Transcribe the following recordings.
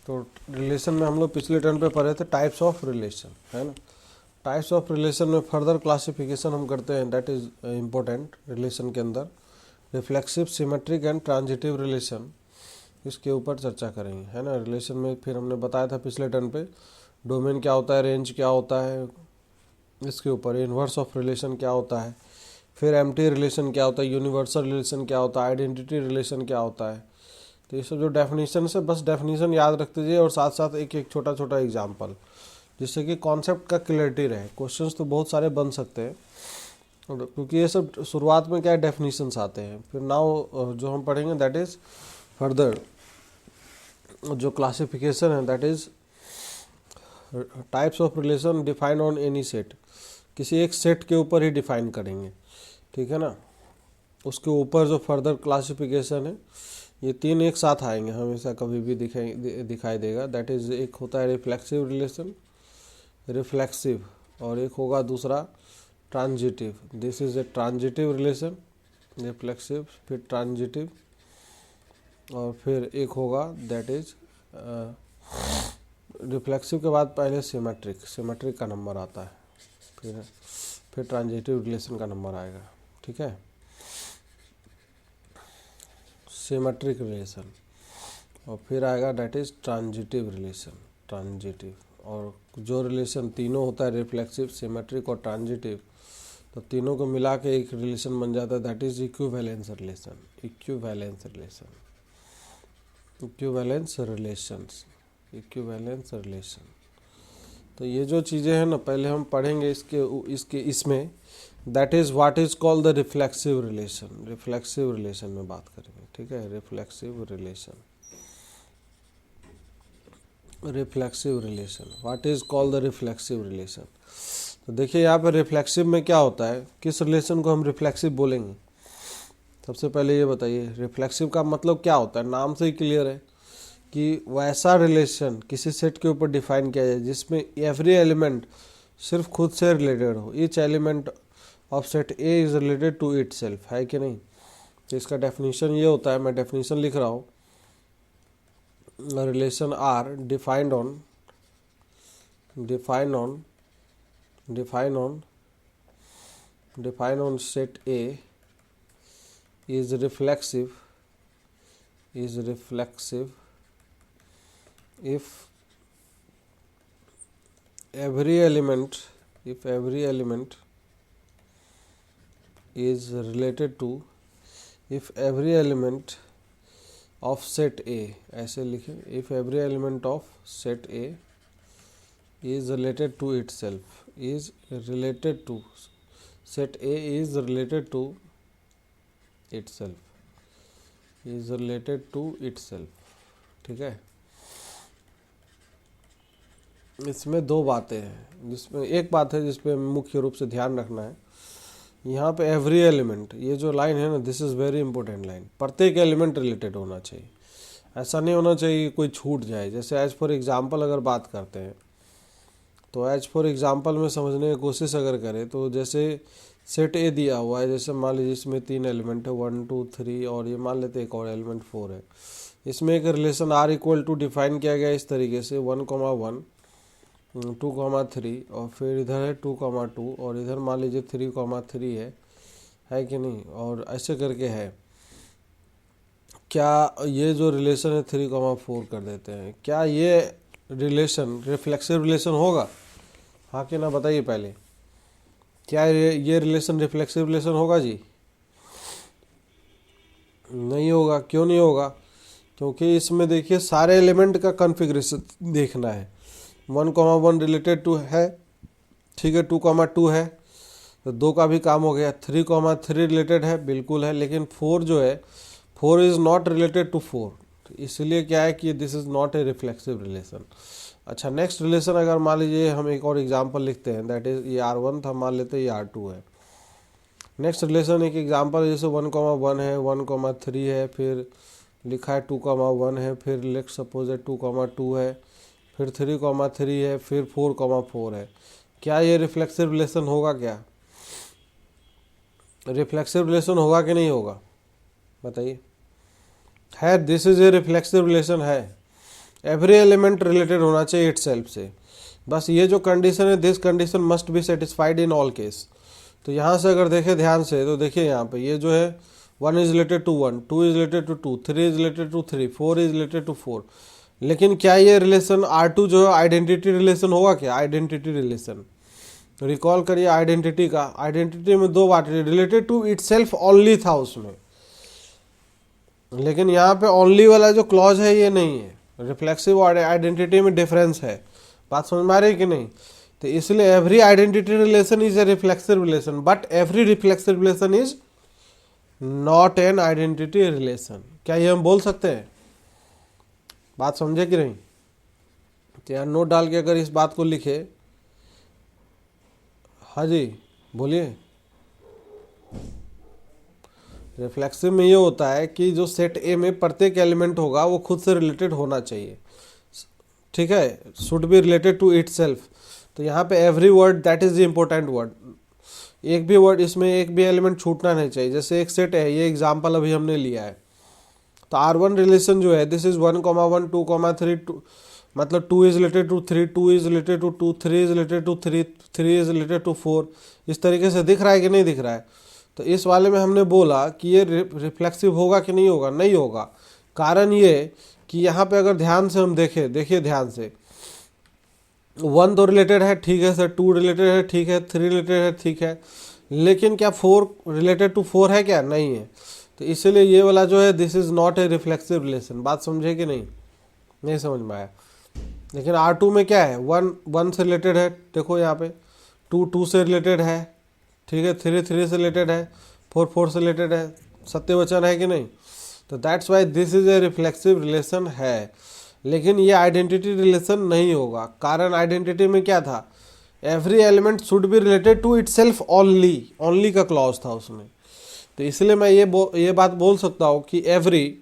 तो रिलेशन में हम लोग पिछले टर्न पे पढ़े थे टाइप्स ऑफ रिलेशन, है ना। टाइप्स ऑफ रिलेशन में फर्दर क्लासिफिकेशन हम करते हैं, दैट इज इम्पोर्टेंट रिलेशन के अंदर। Reflexive, symmetric and transitive relation, इसके ऊपर चर्चा करेंगे, है ना। रिलेशन में फिर हमने बताया था पिछले टर्न पे डोमेन क्या होता है, रेंज क्या होता है, इसके ऊपर इन्वर्स ऑफ रिलेशन क्या होता है, फिर एम्प्टी रिलेशन क्या होता है, यूनिवर्सल रिलेशन क्या होता है, आइडेंटिटी रिलेशन क्या होता है। तो ये सब जो डेफिनेशन है, बस डेफिनेशन याद रखते जाइए और साथ साथ एक एक छोटा छोटा एग्जाम्पल, जिससे कि कॉन्सेप्ट का क्लियरिटी रहे। क्वेश्चंस तो बहुत सारे बन सकते हैं, क्योंकि ये सब शुरुआत में क्या है, डेफिनेशंस आते हैं। फिर नाउ जो हम पढ़ेंगे दैट इज़ फर्दर जो क्लासिफिकेशन है, that is types of relation define on any set. किसी एक सेट के ऊपर ही डिफाइन करेंगे, ठीक है ना। उसके ऊपर जो फर्दर क्लासिफिकेशन है, ये तीन एक साथ आएंगे हमेशा, कभी भी दिखाई देगा। दैट इज़ एक होता है रिफ्लेक्सिव रिलेशन, रिफ्लेक्सिव, और एक होगा दूसरा transitive. This is A transitive relation, reflexive फिर ट्रांजिटिव, और फिर एक होगा दैट इज रिफ्लेक्सिव के बाद पहले सिमेट्रिक, सिमेट्रिक का नंबर आता है, फिर ट्रांजिटिव रिलेशन का नंबर आएगा, ठीक है। सिमेट्रिक रिलेशन, और फिर आएगा that is transitive relation, transitive. और जो रिलेशन तीनों होता है, रिफ्लेक्सिव, सिमेट्रिक और ट्रांजिटिव, तो तीनों को मिला के एक रिलेशन बन जाता है, that is equivalence relation, equivalence relation, equivalence relations, equivalence relation. तो ये जो चीज़ें हैं ना, पहले हम पढ़ेंगे इसके इसमें, that is what is called the reflexive relation. Reflexive relation में बात करेंगे, ठीक है। Reflexive relation, reflexive relation, what is called the reflexive relation. तो देखिए यहाँ पर रिफ्लेक्सिव में क्या होता है, किस रिलेशन को हम रिफ्लेक्सिव बोलेंगे। सबसे पहले ये बताइए रिफ्लेक्सिव का मतलब क्या होता है। नाम से ही क्लियर है कि वैसा रिलेशन किसी सेट के ऊपर डिफाइन किया जाए जिसमें एवरी एलिमेंट सिर्फ खुद से रिलेटेड हो। Each element of set A is related to itself, है कि नहीं। तो इसका डेफिनेशन ये होता है, मैं डेफिनेशन लिख रहा हूँ। Relation R defined on define on define on define on set A is reflexive if every element is related to, if every element of set A, ऐसे लिखें, if every element of set A is related to itself, is related to, set A is related to itself, is related to itself, ठीक है। इसमें दो बातें हैं, जिसमें एक बात है जिसपे मुख्य रूप से ध्यान रखना है। यहाँ पे एवरी एलिमेंट, ये जो लाइन है ना, this is very important line. प्रत्येक एलिमेंट रिलेटेड होना चाहिए, ऐसा नहीं होना चाहिए कि कोई छूट जाए। जैसे एज फॉर एग्जांपल अगर बात करते हैं, तो एज फॉर एग्जांपल में समझने की कोशिश अगर करें, तो जैसे सेट ए दिया हुआ है, जैसे मान लीजिए इसमें तीन एलिमेंट है 1 2 3, और ये मान लेते हैं एक और एलिमेंट 4 है। इसमें एक relation R equal to define किया गया इस तरीके से 1,1 2,3, और फिर इधर है 2,2, और इधर मान लीजिए 3,3 है कि नहीं, और ऐसे करके है। क्या ये जो रिलेशन है 3,4 कर देते हैं, क्या ये रिलेशन रिफ्लेक्सिव रिलेशन होगा, हाँ कि ना बताइए पहले। क्या ये रिलेशन रिफ्लेक्सिव रिलेशन होगा जी? नहीं होगा। क्यों नहीं होगा? क्योंकि इसमें देखिए सारे एलिमेंट का कॉन्फ़िगरेशन देखना है। 1,1 रिलेटेड टू है, ठीक है, 2,2 है, तो 2 का भी काम हो गया। 3,3 रिलेटेड है, बिल्कुल है, लेकिन 4 जो है, 4 इज़ नॉट रिलेटेड टू 4, इसलिए क्या है कि this is not a reflexive relation. अच्छा, नेक्स्ट रिलेशन अगर मान लीजिए हम एक और एग्जांपल लिखते हैं, दैट इज़ ये R1 था, मान लेते हैं ये R2 है। नेक्स्ट रिलेशन एक एग्जांपल जैसे 1,1 है, 1,3 है, फिर लिखा है 2,1 है, फिर लेट सपोज है 2,2 है, फिर 3,3 है, फिर 4,4 है। क्या ये रिफ्लेक्सिव रिलेशन होगा? क्या रिफ्लेक्सिव रिलेशन होगा कि नहीं होगा, बताइए। है, this is a reflexive relation है। एवरी एलिमेंट रिलेटेड होना चाहिए इटसेल्फ से। बस ये जो कंडीशन है, this condition must be satisfied in all case. तो यहाँ से अगर देखें ध्यान से तो देखिए यहाँ पे ये जो है 1 is related to 1, 2 is related to 2, 3 is related to 3, 4 is related to 4। लेकिन क्या ये रिलेशन R2 जो है आइडेंटिटी रिलेशन होगा क्या? आइडेंटिटी रिलेशन, रिकॉल करिए आइडेंटिटी का। आइडेंटिटी में दो बात, रिलेटेड टू इटसेल्फ ओनली था उसमें, लेकिन यहाँ पे ओनली वाला जो क्लॉज है ये नहीं है। रिफ्लेक्सिव और आइडेंटिटी में डिफरेंस है, बात समझ में आ रही है कि नहीं? तो इसलिए every identity relation is a reflexive relation, but every reflexive relation is not an identity relation. क्या ये हम बोल सकते हैं? बात समझे कि नहीं? तो यहाँ नोट डाल के अगर इस बात को लिखे, हाँ जी बोलिए। रिफ्लेक्सिव में ये होता है कि जो सेट ए में प्रत्येक एलिमेंट होगा वो खुद से रिलेटेड होना चाहिए, ठीक है, should be related to itself. तो यहाँ पे every word, that is the important word, एक भी वर्ड इसमें एक भी एलिमेंट छूटना नहीं चाहिए। जैसे एक सेट है, ये एग्जांपल अभी हमने लिया है, तो R1 रिलेशन जो है दिस इज 1, 1, 2, 3, 2, मतलब 2 is related to 3, 2 is related to 2, 3 is related to 3, 3 is related to 4। इस तरीके से दिख रहा है कि नहीं दिख रहा है? तो इस वाले में हमने बोला कि ये रिफ्लेक्सिव होगा कि नहीं होगा? नहीं होगा। कारण ये कि यहाँ पे अगर ध्यान से हम देखें, देखिए ध्यान से, 1 तो रिलेटेड है, ठीक है सर, 2 रिलेटेड है, ठीक है, 3 रिलेटेड है, ठीक है, लेकिन क्या 4 रिलेटेड टू 4 है क्या? नहीं है। तो इसलिए ये वाला जो है this is not a reflexive relation. बात समझे कि नहीं? नहीं समझ में आया? लेकिन R2 में क्या है, 1 1 से रिलेटेड है, देखो यहाँ पे 2 2 से रिलेटेड है, ठीक है, 3 3 से रिलेटेड है, 4 4 से रिलेटेड है, सत्य वचन है कि नहीं? तो that's why this is a reflexive relation है। लेकिन ये आइडेंटिटी रिलेशन नहीं होगा। कारण आइडेंटिटी में क्या था, every element should be related to itself only, only का क्लॉज था उसमें। तो इसलिए मैं ये बात बोल सकता हूँ कि every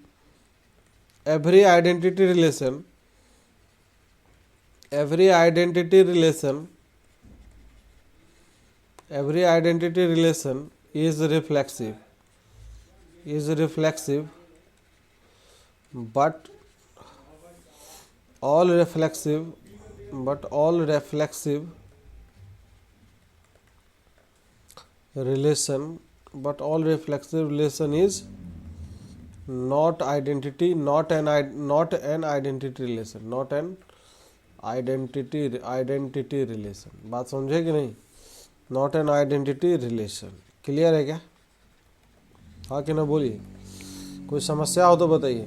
identity relation, every identity relation is reflexive, but all reflexive relation is not an identity relation, identity relation. बात समझे कि नहीं? Not an identity relation. Clear है क्या? हाँ कि ना बोलिए, कोई समस्या हो तो बताइए।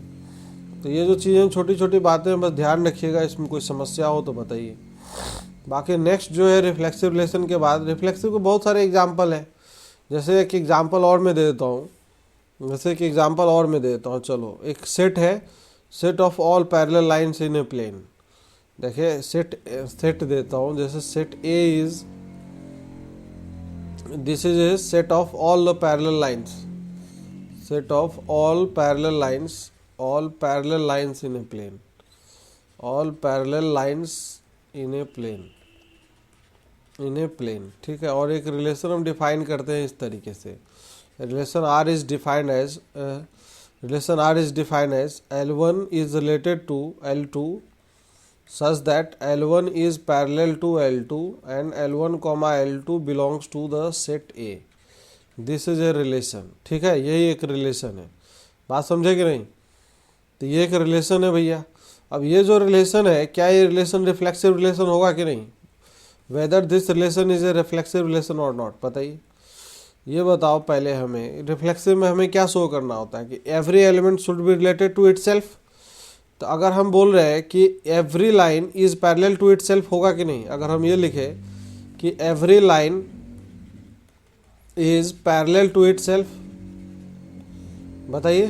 तो ये जो चीज़ें छोटी छोटी बातें बस ध्यान रखिएगा, इसमें कोई समस्या हो तो बताइए। बाकी नेक्स्ट जो है रिफ्लेक्सिव रिलेशन के बाद, रिफ्लेक्सिव के बहुत सारे एग्जाम्पल है। जैसे एक एग्जाम्पल और मैं दे देता हूँ, चलो एक सेट है, set of all parallel lines in a plane. देखिए सेट देता हूँ, जैसे set A is, this is a set of all the parallel lines, set of all parallel lines in a plane, all parallel lines in a plane, ठीक है। और एक relation हम define करते हैं इस तरीके से, relation R is defined as L1 is related to L2 such that L1 is parallel to L2 and L1, L2 belongs to the set A. This is a relation, ठीक है, यही एक रिलेशन है। बात समझे कि नहीं? तो ये एक रिलेशन है भैया। अब ये जो रिलेशन है, क्या ये रिलेशन रिफ्लेक्सिव रिलेशन होगा कि नहीं? Whether this relation is a reflexive relation or not, बताइए। ये बताओ पहले हमें, रिफ्लेक्सिव में हमें क्या शो करना होता है कि every element should be related to itself. तो अगर हम बोल रहे हैं कि every line is parallel to itself, होगा कि नहीं? अगर हम ये लिखे कि every line is parallel to itself, बताइए,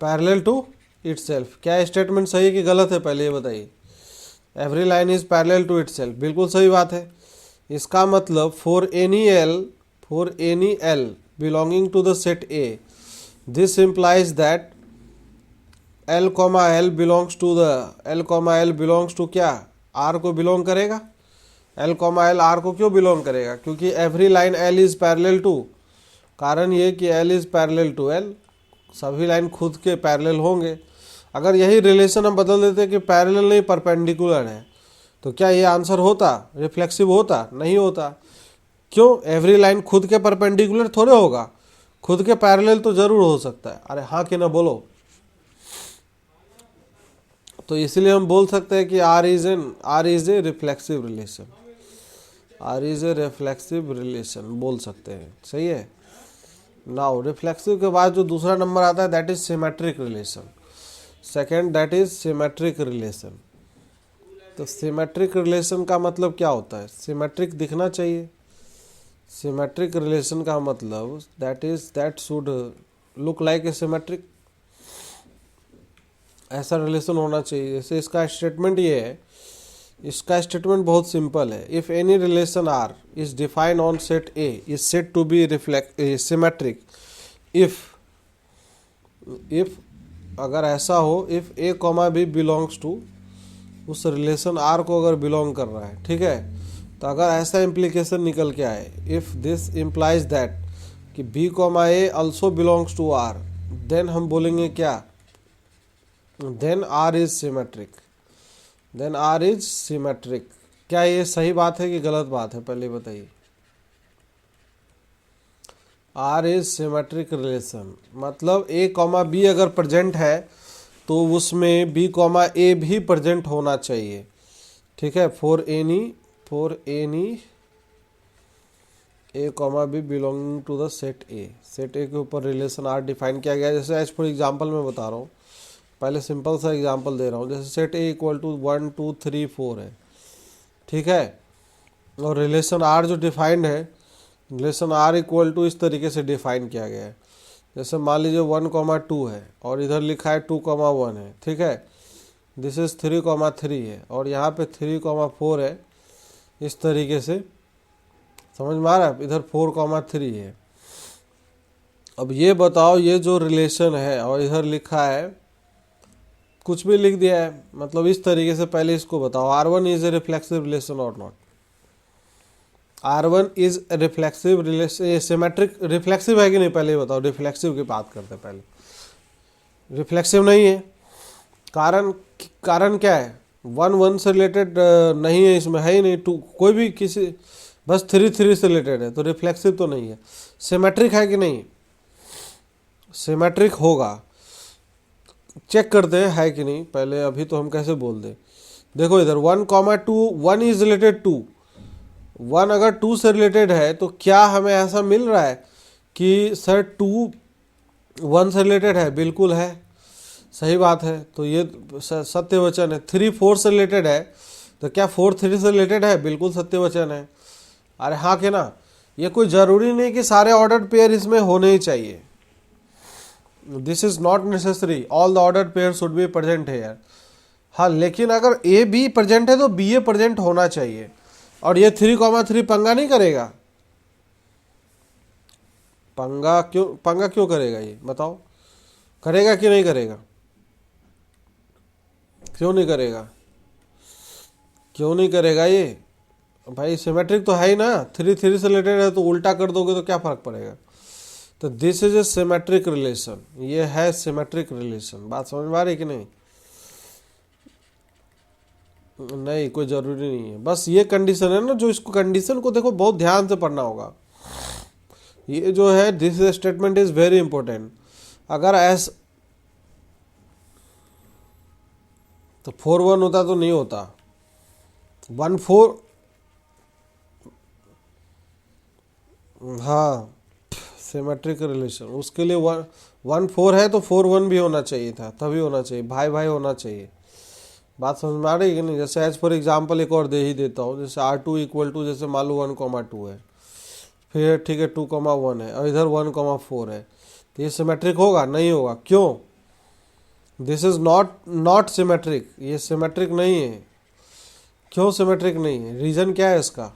पैरेलल टू इटसेल्फ, क्या स्टेटमेंट सही है कि गलत है? पहले ये बताइए। Every line is parallel to itself, बिल्कुल सही बात है। इसका मतलब for any L belonging to the set A, this implies that L, L belongs to क्या? R को बिलोंग करेगा। L, L R को क्यों बिलोंग करेगा? क्योंकि every line L is parallel to, कारण ये कि L is parallel to L, सभी लाइन खुद के पैरेलल होंगे। अगर यही रिलेशन हम बदल देते कि पैरेलल नहीं परपेंडिकुलर है, तो क्या ये आंसर होता, रिफ्लेक्सिव होता? नहीं होता। क्यों? एवरी लाइन खुद के परपेंडिकुलर थोड़े होगा, खुद के पैरेलल तो जरूर हो सकता है। अरे हाँ कि ना बोलो। तो इसलिए हम बोल सकते हैं कि R is a reflexive relation, R is a reflexive relation बोल सकते हैं। सही है। नाउ रिफ्लेक्सिव के बाद जो दूसरा नंबर आता है that is symmetric relation. Second that is symmetric relation. तो सिमेट्रिक रिलेशन का मतलब क्या होता है? सिमेट्रिक दिखना चाहिए। सिमेट्रिक रिलेशन का मतलब that should look like a symmetric, ऐसा रिलेशन होना चाहिए। जैसे इसका स्टेटमेंट ये है, इसका स्टेटमेंट बहुत सिंपल है। If any relation R is defined on set A is set to be symmetric if अगर ऐसा हो, if A comma B belongs to, उस रिलेशन आर को अगर बिलोंग कर रहा है, ठीक है, तो अगर ऐसा इम्प्लीकेशन निकल के आए, इफ दिस इम्प्लाइज दैट कि B comma A also belongs to R, then हम बोलेंगे क्या? Then R is symmetric, then R is symmetric. क्या ये सही बात है कि गलत बात है? पहले बताइए। आर इज सिमेट्रिक रिलेशन मतलब ए कॉमा बी अगर प्रेजेंट है तो उसमें बी कॉमा ए भी प्रेजेंट होना चाहिए, ठीक है। For any A comma B belonging to the set A, set A के ऊपर रिलेशन आर डिफाइन किया गया है। जैसे एज फॉर एग्जांपल मैं बता रहा हूँ, पहले सिंपल सा एग्जांपल दे रहा हूँ। जैसे सेट ए इक्वल टू 1 2 3 4 है, ठीक है, और रिलेशन आर जो डिफाइंड है, रिलेशन आर इक्वल टू इस तरीके से डिफाइन किया गया है। जैसे मान लीजिए 1,2 है और इधर लिखा है 2,1 है, ठीक है। दिस इज 3,3 है और यहाँ पे 3,4 है, इस तरीके से समझ में आ रहा है। इधर 4,3 है। अब ये बताओ, ये जो रिलेशन है और इधर लिखा है, कुछ भी लिख दिया है, मतलब इस तरीके से पहले इसको बताओ, R1 is a reflexive relation or not? R1 is reflexive relation, symmetric reflexive है कि नहीं? पहले बताओ। रिफ्लेक्सिव की बात करते हैं पहले। रिफ्लेक्सिव नहीं है। कारण क्या है? 1 से रिलेटेड नहीं है, इसमें है ही नहीं। 2 कोई भी किसी, बस 3 से रिलेटेड है, तो रिफ्लेक्सिव तो नहीं है। सिमेट्रिक है कि नहीं? सिमेट्रिक होगा, चेक करते हैं है कि नहीं पहले। अभी तो हम कैसे बोल दें? देखो इधर 1,2, 1 इज रिलेटेड टू 1, अगर 2 से रिलेटेड है तो क्या हमें ऐसा मिल रहा है कि सर 2 1 से रिलेटेड है? बिल्कुल है, सही बात है। तो ये सत्य वचन है। 3 4 से रिलेटेड है तो क्या 4 3 से रिलेटेड है? बिल्कुल सत्य वचन है। अरे हाँ कि ना? ये कोई ज़रूरी नहीं कि सारे ऑर्डर्ड पेयर इसमें होने ही चाहिए। This is not necessary all the ordered pair should be present है यार। हाँ, लेकिन अगर ए बी प्रेजेंट है तो बी ए प्रेजेंट होना चाहिए। और ये 3,3 पंगा नहीं करेगा। पंगा क्यों करेगा? ये बताओ, करेगा कि नहीं करेगा? क्यों नहीं करेगा? क्यों नहीं करेगा? ये भाई सिमेट्रिक तो है ही ना। 3 3 से रिलेटेड है तो उल्टा कर दोगे तो क्या फर्क पड़ेगा? तो this is a symmetric relation, ये है सिमेट्रिक रिलेशन। बात समझ में आ रही कि नहीं? नहीं, कोई जरूरी नहीं है, बस ये कंडीशन है ना, जो इसको कंडीशन को देखो बहुत ध्यान से पढ़ना होगा। ये जो है this statement is very important. अगर ऐसा तो 4 1 होता तो नहीं होता। 1 4, हाँ, सिमेट्रिक रिलेशन, उसके लिए 1 4 है तो 4 1 भी होना चाहिए था, तभी होना चाहिए, भाई भाई होना चाहिए। बात समझ में आ रही है कि नहीं? जैसे एज फॉर एग्जांपल एक और दे ही देता हूँ। जैसे R2 इक्वल टू, जैसे मान लो 1,2 है, फिर ठीक है 2,1 है और इधर 1,4 है, तो ये सिमेट्रिक होगा? नहीं होगा। क्यों? दिस इज नॉट सिमेट्रिक, ये सिमेट्रिक नहीं है। क्यों सिमेट्रिक नहीं है? रीज़न क्या है इसका?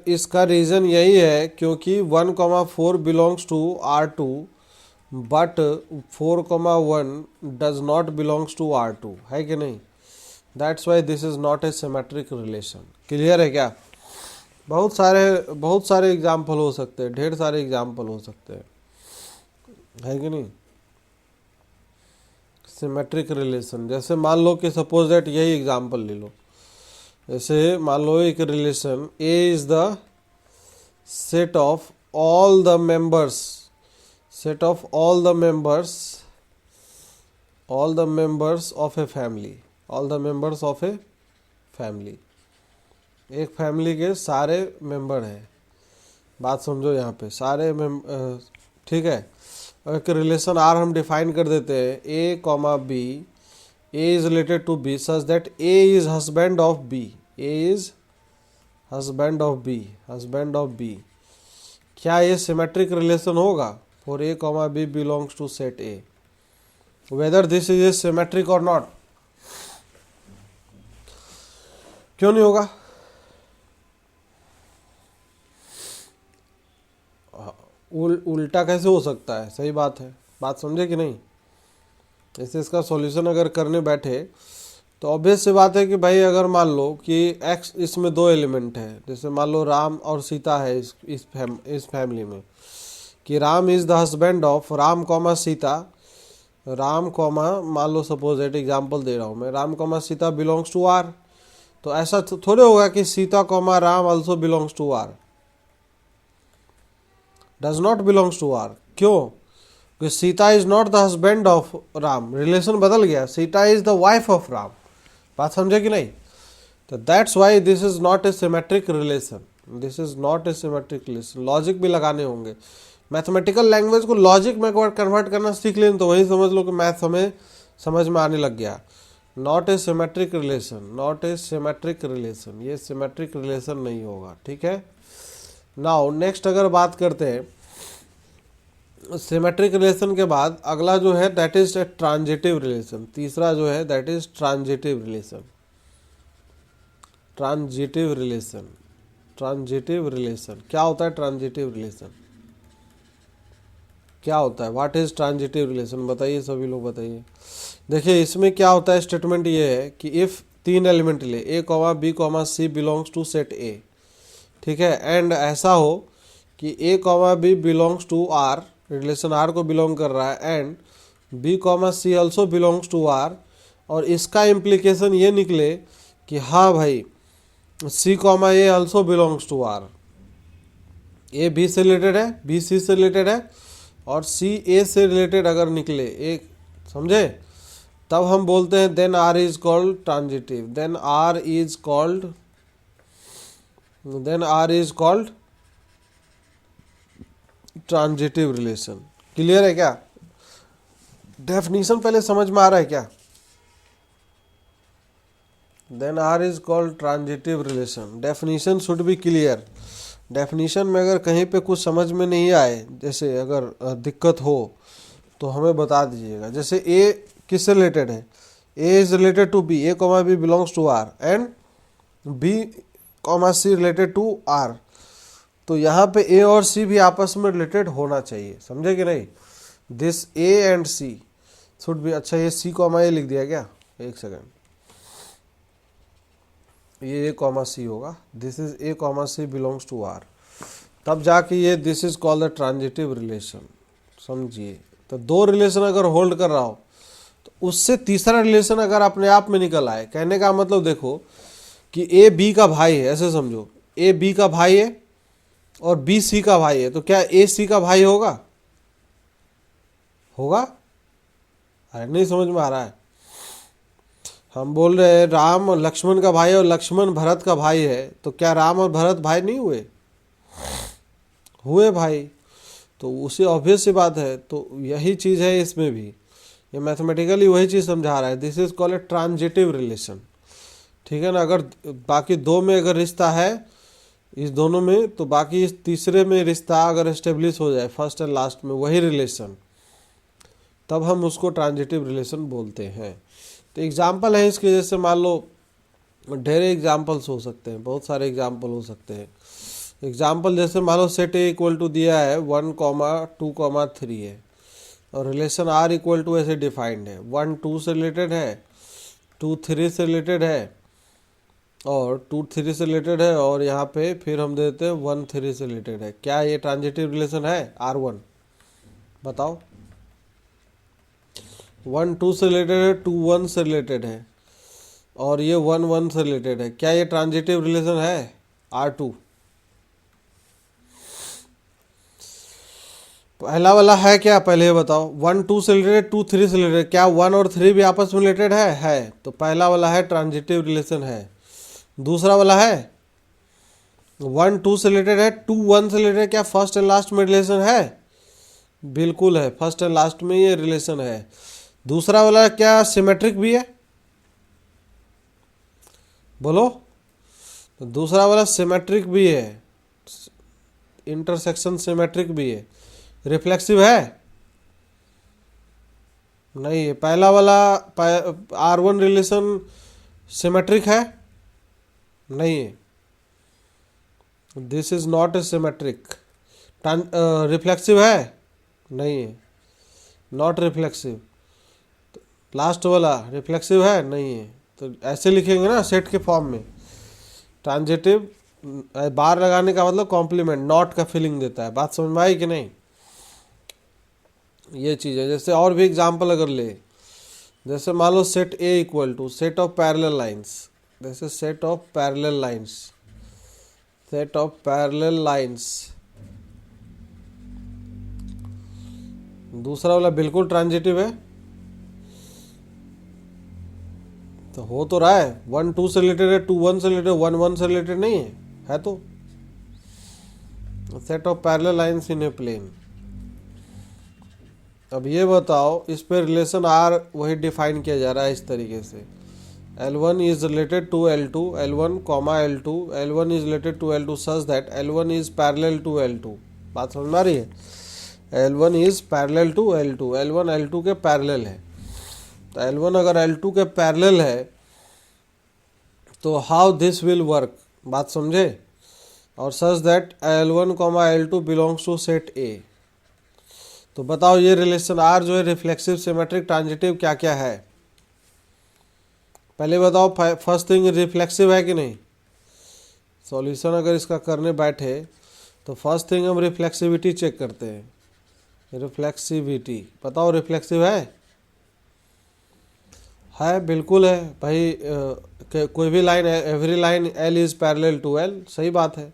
इसका रीज़न यही है क्योंकि 1,4 belongs to R2 but 4,1 does not belongs to R2, है कि नहीं? That's why this is not a symmetric relation. Clear है क्या? बहुत सारे एग्जाम्पल हो सकते हैं, ढेर सारे एग्जाम्पल हो सकते हैं, है कि नहीं? सिमेट्रिक रिलेशन, जैसे मान लो कि सपोज दैट यही एग्जांपल ले लो, जैसे मान लो एक relation A is the set of all the members, set of all the members of a family, all the members of a family, एक फैमिली के सारे मेंबर हैं, बात समझो यहाँ पे सारे ठीक है। एक रिलेशन आर हम डिफाइन कर देते हैं, a comma b, a is related to b such that a is husband of b, a is husband of b, husband of b. क्या ये सिमेट्रिक रिलेशन होगा? For a comma B belongs to set a, whether this is a symmetric or not. क्यों नहीं होगा? उल्टा कैसे हो सकता है? सही बात है, बात समझे कि नहीं? जैसे इसका सॉल्यूशन अगर करने बैठे तो ऑब्वियस सी बात है कि भाई अगर मान लो कि एक्स, इसमें दो एलिमेंट है, जैसे मान लो राम और सीता है इस फैमिली में, कि Ram is the husband of Ram comma Sita, Ram comma मान लो सपोज एट एग्जाम्पल दे रहा हूँ मैं, Ram comma Sita belongs to are. तो ऐसा थोड़े होगा कि Sita comma Ram also belongs to R, does not belongs to R. क्यों? क्योंकि Sita is not the husband of Ram, relation बदल गया, Sita is the wife of Ram. बात समझे कि नहीं? तो that's why this is not a symmetric relation, this is not a symmetric relation. Logic भी लगाने होंगे, मैथमेटिकल लैंग्वेज को लॉजिक में कन्वर्ट करना सीख लें तो वही समझ लो कि मैथ हमें समझ में आने लग गया। Not a symmetric relation, not a symmetric relation, ये सिमेट्रिक रिलेशन नहीं होगा, ठीक है। नाउ नेक्स्ट अगर बात करते हैं सिमेट्रिक रिलेशन के बाद अगला जो है that is a transitive relation, तीसरा जो है that is transitive relation. Transitive relation, transitive relation क्या होता है? ट्रांजिटिव रिलेशन क्या होता है? What is transitive relation? बताइए सभी लोग बताइए। देखिए इसमें क्या होता है, स्टेटमेंट ये है कि इफ तीन एलिमेंट ले a comma b comma C belongs to set a, ठीक है, एंड ऐसा हो कि a comma B belongs to r, relation are को बिलोंग कर रहा है, and b comma c also belongs to r, और इसका इम्प्लीकेशन ये निकले कि हाँ भाई c comma A also belongs to r, a b से रिलेटेड है, बी सी से रिलेटेड है, और सी ए से रिलेटेड अगर निकले एक, समझे, तब हम बोलते हैं then R is called transitive, then R is called transitive relation. Clear है क्या? डेफिनेशन पहले समझ में आ रहा है क्या? Then R is called transitive relation, definition should be clear. Definition में अगर कहीं पे कुछ समझ में नहीं आए, जैसे अगर दिक्कत हो तो हमें बता दीजिएगा। जैसे ए किससे रिलेटेड है? A is related to b, a comma B belongs to r, and b comma c related to are. तो यहाँ पे ए और सी भी आपस में रिलेटेड होना चाहिए, समझे कि नहीं? This A and C should be, अच्छा ये सी कॉमा ए लिख दिया क्या? एक सेकेंड, ये ए कॉमा सी होगा, this is A comma C belongs to R, तब जाके ये this is called the transitive relation. समझिए, तो दो रिलेशन अगर होल्ड कर रहा हो तो उससे तीसरा रिलेशन अगर अपने आप में निकल आए, कहने का मतलब देखो कि ए बी का भाई है, ऐसे समझो, ए बी का भाई है और बी सी का भाई है, तो क्या ए सी का भाई होगा? होगा? अरे नहीं समझ में आ रहा है। हम बोल रहे हैं राम लक्ष्मण का भाई और लक्ष्मण भरत का भाई है, तो क्या राम और भरत भाई नहीं हुए? हुए भाई। तो उसे ऑब्वियस सी बात है, तो यही चीज़ है इसमें भी, ये मैथमेटिकली वही चीज़ समझा रहा है। This is called a transitive relation, ठीक है ना। अगर बाकी दो में अगर रिश्ता है इस दोनों में, तो बाकी इस तीसरे में रिश्ता अगर एस्टेब्लिश हो जाए फर्स्ट एंड लास्ट में वही रिलेशन, तब हम उसको ट्रांजिटिव रिलेशन बोलते हैं। तो एग्जाम्पल है इसके, जैसे मान लो ढेर एग्जाम्पल्स हो सकते हैं, बहुत सारे एग्जाम्पल हो सकते हैं। एग्जाम्पल जैसे मान लो सेट ए इक्वल टू दिया है 1,2,3 है, और रिलेशन आर इक्वल टू ऐसे डिफाइंड है, 1 2 से रिलेटेड है, 2 3 से रिलेटेड है, और 2 3 से रिलेटेड है, और यहाँ पे फिर हम देते हैं 1 3 से रिलेटेड है। क्या ये ट्रांजिटिव रिलेशन है? R1 बताओ, 1 2 से रिलेटेड है, 2 1 से रिलेटेड है, और ये 1 1 से रिलेटेड है। क्या ये ट्रांजिटिव रिलेशन है? R2 पहला वाला है क्या, पहले ये बताओ। 1 2 से रिलेटेड, 2 3 से रिलेटेड, क्या 1 और 3 भी आपस में रिलेटेड है? तो पहला वाला है ट्रांजिटिव रिलेशन है। दूसरा वाला है 1 2 से रिलेटेड है, 2 1 से रिलेटेड, क्या फर्स्ट एंड लास्ट में रिलेशन है? बिल्कुल है, फर्स्ट एंड लास्ट में ये रिलेशन है। दूसरा वाला क्या सिमेट्रिक भी है? बोलो। तो दूसरा वाला सिमेट्रिक भी है, इंटरसेक्शन सिमेट्रिक भी है। रिफ्लेक्सिव है? नहीं है। पहला वाला R1 रिलेशन सिमेट्रिक है? नहीं है। This is not a symmetric. Reflexive है? नहीं है, नॉट रिफ्लेक्सिव। लास्ट वाला रिफ्लेक्सिव है? नहीं है। तो ऐसे लिखेंगे ना सेट के फॉर्म में। ट्रांजिटिव बार लगाने का मतलब कॉम्प्लीमेंट, नॉट का फीलिंग देता है। बात समझ में आई कि नहीं? ये चीज़ है। जैसे और भी एग्जाम्पल अगर ले, जैसे मान लो set A equal to set of parallel lines, जैसे set of parallel lines, set of parallel lines. दूसरा वाला बिल्कुल ट्रांजिटिव है, तो हो तो रहा है। 1 2 से रिलेटेड है, 2 1 से रिलेटेड, 1 1 से रिलेटेड नहीं है तो set of parallel lines in a plane. अब ये बताओ, इस पे रिलेशन R वही डिफाइन किया जा रहा है इस तरीके से। L1 is related to L2, L1 comma L2, L1 is related to L2 such that L1 is parallel to L2। बात समझ में आ रही है? L1 is parallel to L2, L1 L2 के पैरेलल है। तो L1 अगर L2 के पैरेलल है तो हाउ दिस विल वर्क, बात समझे? और such that L1 comma L2 belongs to set A। तो बताओ ये रिलेशन R जो है रिफ्लेक्सिव, सिमेट्रिक, ट्रांजिटिव क्या क्या है? पहले बताओ फर्स्ट थिंग रिफ्लेक्सिव है कि नहीं। सॉल्यूशन अगर इसका करने बैठे तो फर्स्ट थिंग हम रिफ्लेक्सिविटी चेक करते हैं। रिफ्लेक्सिविटी बताओ, रिफ्लेक्सिव है? बिल्कुल है भाई। कोई भी line, every line L is parallel to L, सही बात है।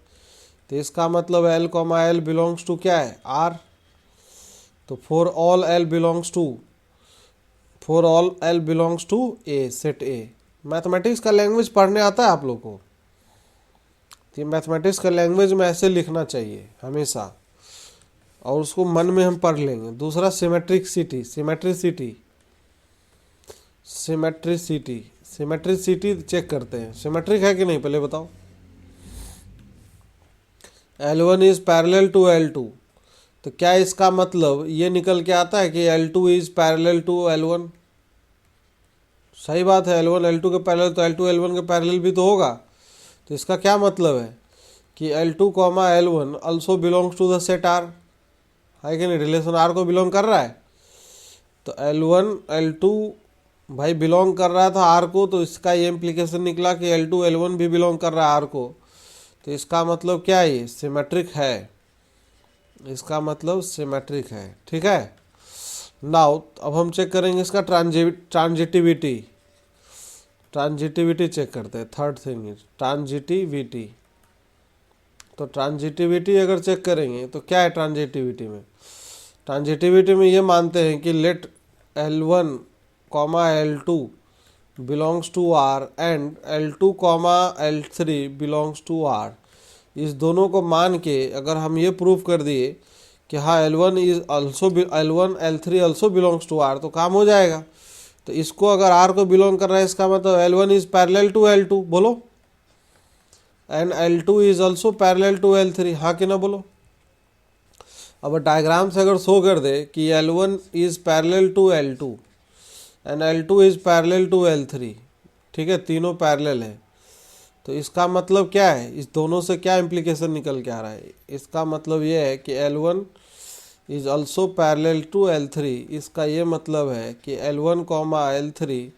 तो इसका मतलब L comma L belongs to क्या है? R। तो for all L belongs to A, set A। Mathematics का लैंग्वेज पढ़ने आता है आप लोग को? तो मैथमेटिक्स का लैंग्वेज में ऐसे लिखना चाहिए हमेशा, और उसको मन में हम पढ़ लेंगे। दूसरा सिमेट्रिसिटी, सिमेट्रिसिटी चेक करते हैं, सिमेट्रिक है कि नहीं पहले बताओ। L1 is parallel to L2, तो क्या इसका मतलब ये निकल के आता है कि L2 is parallel to L1? सही बात है, L1 L2 के पैरेलल, तो L2 L1 के पैरेलल भी तो होगा। तो इसका क्या मतलब है कि L2 comma L1 also belongs to the set R, है कि नहीं? रिलेशन R को बिलोंग कर रहा है। तो L1 L2 भाई बिलोंग कर रहा था R को, तो इसका ये इम्प्लीकेशन निकला कि L2 L1 भी बिलोंग कर रहा है R को। तो इसका मतलब क्या है? ये सिमेट्रिक है। इसका मतलब सिमेट्रिक है, ठीक है। नाउ अब हम चेक करेंगे इसका ट्रांजिटिविटी चेक करते हैं। Third thing is transitivity. तो ट्रांजिटिविटी अगर चेक करेंगे तो क्या है ट्रांजिटिविटी में? ट्रांजिटिविटी में ये मानते हैं कि let L1 comma L2 belongs to R and L2 comma L3 belongs to R। इस दोनों को मान के अगर हम ये प्रूव कर दिए कि हाँ L1 L3 also belongs to R, तो काम हो जाएगा। तो इसको अगर R को बिलोंग कर रहा है, इसका मतलब L1 is parallel to L2, बोलो। And L2 is also parallel to L3, हाँ कि ना बोलो। अब डायग्राम से अगर शो कर दे कि L1 is parallel to L2 and L2 is parallel to L3, ठीक है, तीनों पैरेलल है, तो इसका मतलब क्या है? इस दोनों से क्या इम्प्लीकेशन निकल के आ रहा है? इसका मतलब ये है कि L1 is also parallel to L3। इसका ये मतलब है कि L1 comma L3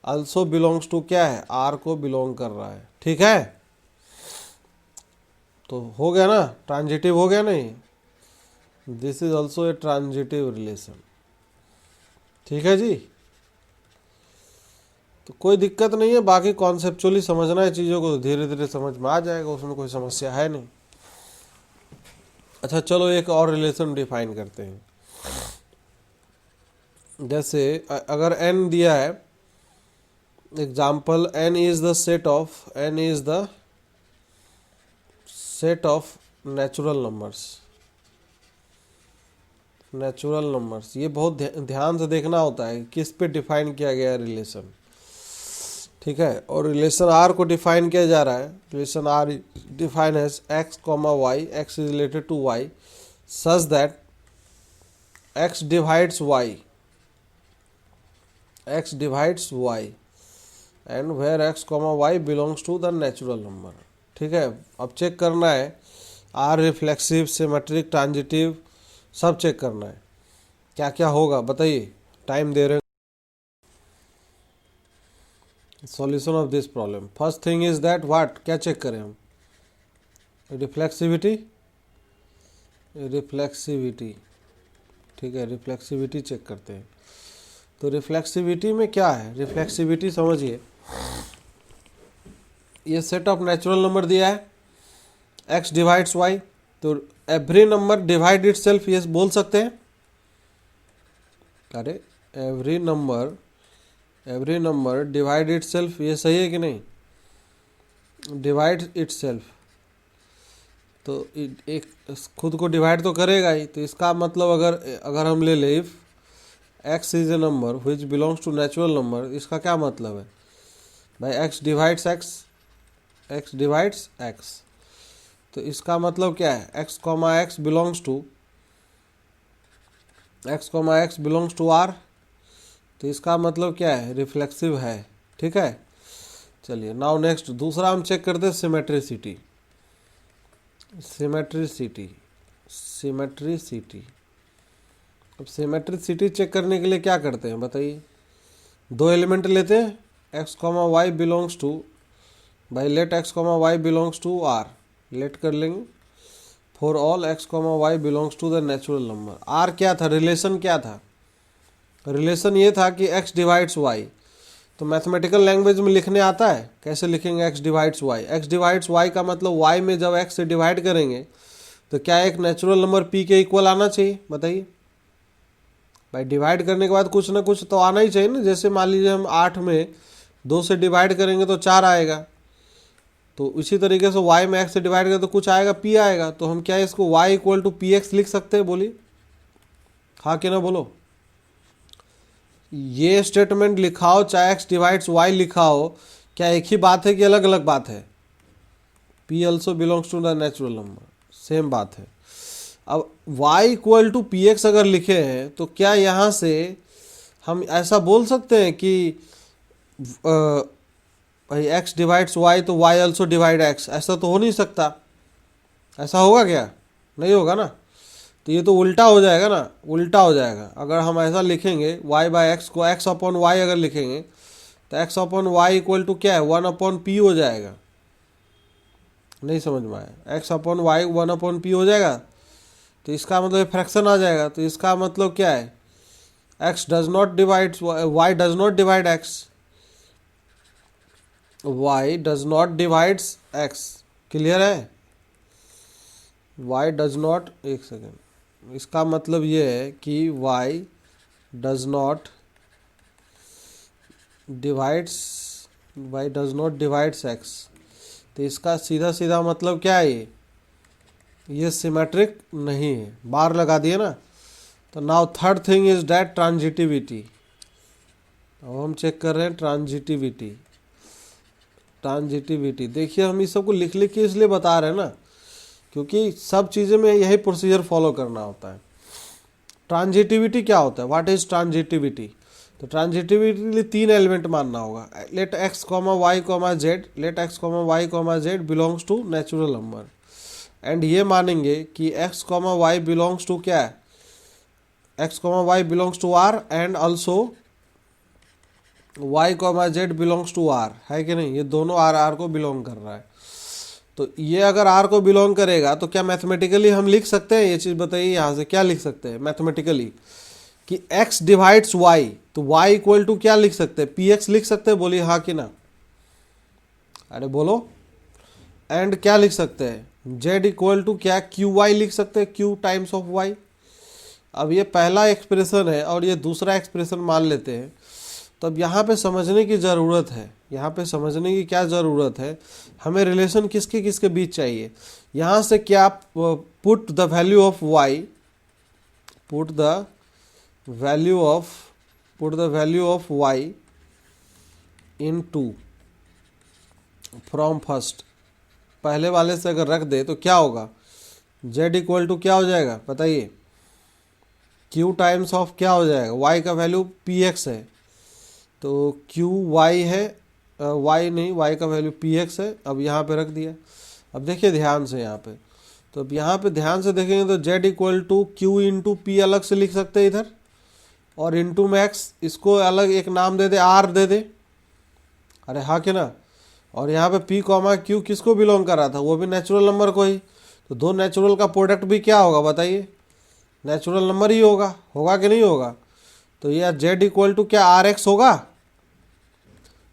also belongs to क्या है? R को बिलोंग कर रहा है, ठीक है। तो हो गया ना, ट्रांजिटिव हो गया नहीं? This is also a transitive relation, ठीक है जी, तो कोई दिक्कत नहीं है, बाकी कॉन्सेप्चुअली समझना है चीज़ों को, धीरे धीरे समझ में आ जाएगा, उसमें कोई समस्या है नहीं। अच्छा चलो एक और रिलेशन डिफाइन करते हैं। जैसे अगर n दिया है, example n is the set of natural numbers. ये बहुत ध्यान से देखना होता है किस पे डिफाइन किया गया है रिलेशन, ठीक है। और रिलेशन r को डिफाइन किया जा रहा है, relation r define as x comma Y, x is related to y such that x divides y and where x comma Y belongs to the natural number, ठीक है। अब चेक करना है r रिफ्लेक्सिव, सिमेट्रिक, ट्रांजिटिव, सब check करना है क्या क्या होगा, बताइए, टाइम दे रहे हैं। Solution of this problem, first thing is that what, क्या चेक करें हम, रिफ्लेक्सिविटी, ठीक है, रिफ्लेक्सिविटी चेक करते हैं। तो रिफ्लेक्सिविटी में क्या है, रिफ्लेक्सिविटी समझिए, ये सेट ऑफ नेचुरल नंबर दिया है, x डिवाइड्स y, तो एवरी नंबर डिवाइड इटसेल्फ, ये बोल सकते हैं, अरे एवरी नंबर डिवाइड इटसेल्फ, ये सही है कि नहीं, डिवाइड इटसेल्फ, तो एक खुद को डिवाइड तो करेगा ही। तो इसका मतलब अगर हम ले ले, if x is a number which belongs to natural number, इसका क्या मतलब है भाई, x डिवाइड्स x, तो इसका मतलब क्या है, x comma x belongs to r, तो इसका मतलब क्या है, रिफ्लेक्सिव है, ठीक है। चलिए नाउ नेक्स्ट, दूसरा हम चेक करते हैं सिमेट्रिसिटी। अब सिमेट्रिसिटी चेक करने के लिए क्या करते हैं बताइए, दो एलिमेंट लेते हैं, x comma Y belongs to, भाई let x comma Y belongs to r, let कर लेंगे, for all x comma Y belongs to the natural number. r क्या था, रिलेशन क्या था, रिलेशन ये था कि x डिवाइड्स y, तो मैथमेटिकल लैंग्वेज में लिखने आता है, कैसे लिखेंगे, x डिवाइड्स y का मतलब y में जब x से डिवाइड करेंगे तो क्या एक नेचुरल नंबर p के इक्वल आना चाहिए, बताइए भाई, डिवाइड करने के बाद कुछ ना कुछ तो आना ही चाहिए ना। जैसे मान लीजिए हम 8 में 2 से डिवाइड करेंगे तो 4 आएगा, तो इसी तरीके से y में x से डिवाइड करें तो कुछ आएगा, p आएगा, तो हम क्या इसको y equal to P X लिख सकते हैं, बोलिए हाँ कि ना बोलो। ये स्टेटमेंट लिखा हो चाहे x डिवाइड्स y लिखा हो, क्या एक ही बात है कि अलग अलग बात है, p also belongs to the natural number, same बात है। अब y equal to P X अगर लिखे हैं तो क्या यहाँ से हम ऐसा बोल सकते हैं कि भाई x डिवाइड्स y तो y ऑल्सो डिवाइड x, ऐसा तो हो नहीं सकता, ऐसा होगा क्या, नहीं होगा ना। तो ये तो उल्टा हो जाएगा ना, उल्टा हो जाएगा। अगर हम ऐसा लिखेंगे y बाय एक्स को x अपॉन वाई अगर लिखेंगे तो x upon Y equal to क्या है, 1 अपॉन पी हो जाएगा, नहीं समझ में आया, x upon Y 1 upon P हो जाएगा, तो इसका मतलब फ्रैक्शन आ जाएगा। तो इसका मतलब क्या है, x does not divide y does not divide x, y does not divides x, clear है, y डज नॉट, एक सेकेंड, इसका मतलब ये है कि y does not divides x, तो इसका सीधा सीधा मतलब क्या है, ये सिमेट्रिक नहीं है, बार लगा दिए ना। तो now third thing is that transitivity, अब हम चेक कर रहे हैं ट्रांजिटिविटी। देखिए हम इस सब को लिख के इसलिए बता रहे हैं ना, क्योंकि सब चीज़ें में यही प्रोसीजर फॉलो करना होता है। ट्रांजिटिविटी क्या होता है, व्हाट इज ट्रांजिटिविटी, तो ट्रांजिटिविटी के लिए 3 एलिमेंट मानना होगा, let x comma y comma z belongs to natural number, and ये मानेंगे कि x comma Y belongs to क्या है, x comma Y belongs to r and also y comma z belongs to r, है कि नहीं, ये दोनों r को बिलोंग कर रहा है। तो ये अगर r को बिलोंग करेगा तो क्या मैथमेटिकली हम लिख सकते हैं ये चीज़, बताइए यहाँ से क्या लिख सकते हैं मैथमेटिकली, कि x डिवाइड्स y, तो y इक्वल टू क्या लिख सकते हैं, px लिख सकते हैं, बोलिए हाँ कि ना, अरे बोलो। एंड क्या लिख सकते हैं, z इक्वल टू क्या क्यू वाई लिख सकते हैं, q टाइम्स ऑफ y। अब ये पहला एक्सप्रेशन है और ये दूसरा एक्सप्रेशन मान लेते हैं, तो अब यहाँ पे समझने की ज़रूरत है, यहाँ पे समझने की क्या ज़रूरत है, हमें रिलेशन किसके किसके बीच चाहिए। यहाँ से क्या put the value of y, put the value of y in two from first, पहले वाले से अगर रख दे तो क्या होगा, z इक्वल टू क्या हो जाएगा बताइए, q टाइम्स ऑफ क्या हो जाएगा, y का वैल्यू px है, तो q y है, y नहीं, y का वैल्यू px है। अब यहाँ पे रख दिया। अब देखिए ध्यान से यहाँ पे, तो अब यहाँ पे ध्यान से देखेंगे तो z equal to q into p अलग से लिख सकते हैं इधर, और इंटू मैक्स इसको अलग एक नाम दे दे, r दे दे, अरे हाँ कि ना। और यहाँ पे p कॉमा q किसको बिलोंग कर रहा था, वो भी नेचुरल नंबर को ही, तो दो नेचुरल का प्रोडक्ट भी क्या होगा बताइए, नेचुरल नंबर ही होगा, होगा कि नहीं होगा। तो यह z इक्वल टू क्या आर एक्स होगा,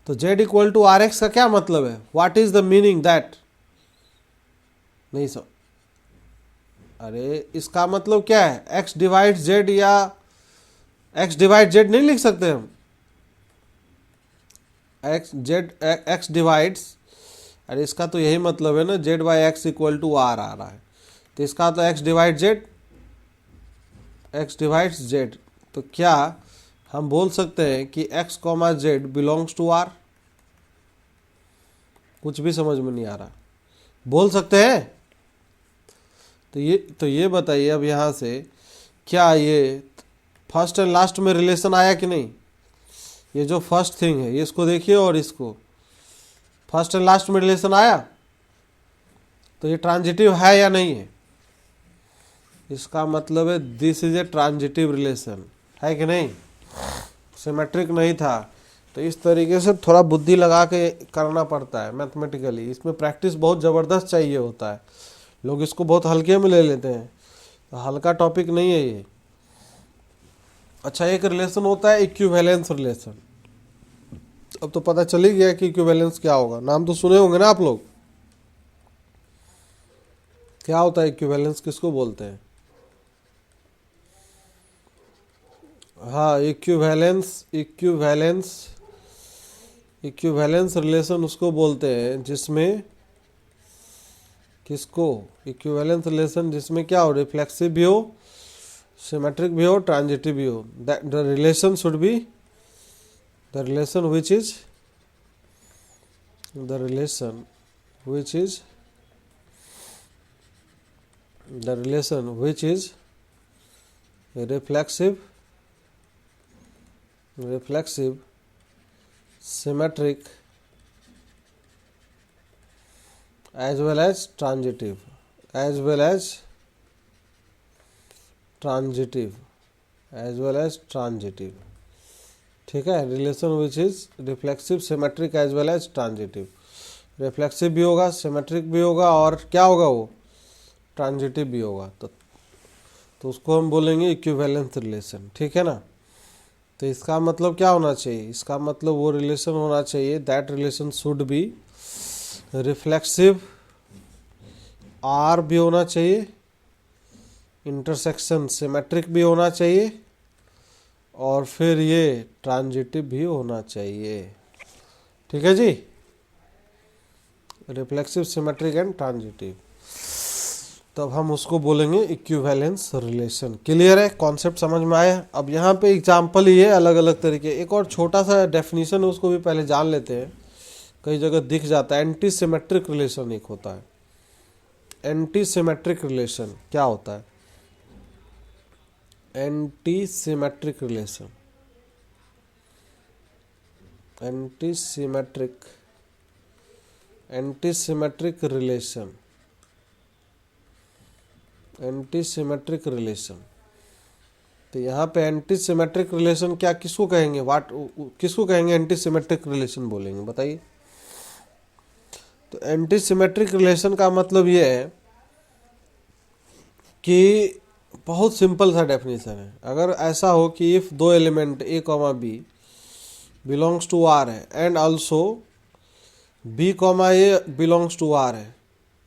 तो z equal to r x का क्या मतलब है, what is the meaning that, नहीं सर, अरे इसका मतलब क्या है, x डिवाइड z, या x डिवाइड z नहीं लिख सकते हम, x डिवाइड्स, अरे इसका तो यही मतलब है ना, z by x equal to r आ रहा है, तो इसका तो x डिवाइड z, तो क्या हम बोल सकते हैं कि x comma z belongs to r, कुछ भी समझ में नहीं आ रहा, बोल सकते हैं। तो ये बताइए अब यहाँ से, क्या ये फर्स्ट एंड लास्ट में रिलेशन आया कि नहीं, ये जो फर्स्ट थिंग है ये इसको देखिए और इसको, फर्स्ट एंड लास्ट में रिलेशन आया, तो ये ट्रांजिटिव है या नहीं है, इसका मतलब है this is A transitive relation, है कि नहीं, सिमेट्रिक नहीं था। तो इस तरीके से थोड़ा बुद्धि लगा के करना पड़ता है मैथमेटिकली, इसमें प्रैक्टिस बहुत ज़बरदस्त चाहिए होता है, लोग इसको बहुत हल्के में ले लेते हैं, तो हल्का टॉपिक नहीं है ये। अच्छा, एक रिलेशन होता है इक्विवेलेंस रिलेशन, अब तो पता चल ही गया कि इक्विवेलेंस क्या होगा, नाम तो सुने होंगे ना आप लोग, क्या होता है इक्विवेलेंस, किसको बोलते हैं, हाँ इक्विवेलेंस रिलेशन उसको बोलते हैं जिसमें, किसको, इक्विवेलेंस रिलेशन जिसमें क्या हो, रिफ्लेक्सिव भी हो, सिमेट्रिक भी हो, ट्रांजिटिव भी हो, the relation should B the relation which is reflexive, symmetric as well as transitive, ठीक है, relation which is reflexive, symmetric as well as transitive, reflexive भी होगा, सिमेट्रिक भी होगा, और क्या होगा वो, ट्रांजिटिव भी होगा, तो उसको हम बोलेंगे इक्विवेलेंस रिलेशन, ठीक है ना। तो इसका मतलब क्या होना चाहिए, इसका मतलब वो रिलेशन होना चाहिए, that relation should be reflexive, r भी होना चाहिए, इंटरसेक्शन सिमेट्रिक भी होना चाहिए, और फिर ये ट्रांजिटिव भी होना चाहिए, ठीक है जी, रिफ्लेक्सिव, सिमेट्रिक एंड ट्रांजिटिव, तब हम उसको बोलेंगे इक्विवेलेंस रिलेशन। क्लियर है, कॉन्सेप्ट समझ में आया। अब यहाँ पे एग्जाम्पल ही है अलग अलग तरीके, एक और छोटा सा डेफिनेशन है उसको भी पहले जान लेते हैं, कई जगह दिख जाता है, एंटी सिमेट्रिक रिलेशन एक होता है, एंटी सिमेट्रिक रिलेशन क्या होता है, anti symmetric relation, anti symmetric relation, anti symmetric relation, तो यहाँ पे एंटी सिमेट्रिक रिलेशन क्या, किसको कहेंगे, किसको कहेंगे एंटी सिमेट्रिक रिलेशन बोलेंगे बताइए। तो एंटी सिमेट्रिक रिलेशन का मतलब ये है कि बहुत सिंपल सा डेफिनेशन है। अगर ऐसा हो कि इफ़ दो element a comma B belongs to r है and also b comma a belongs to r है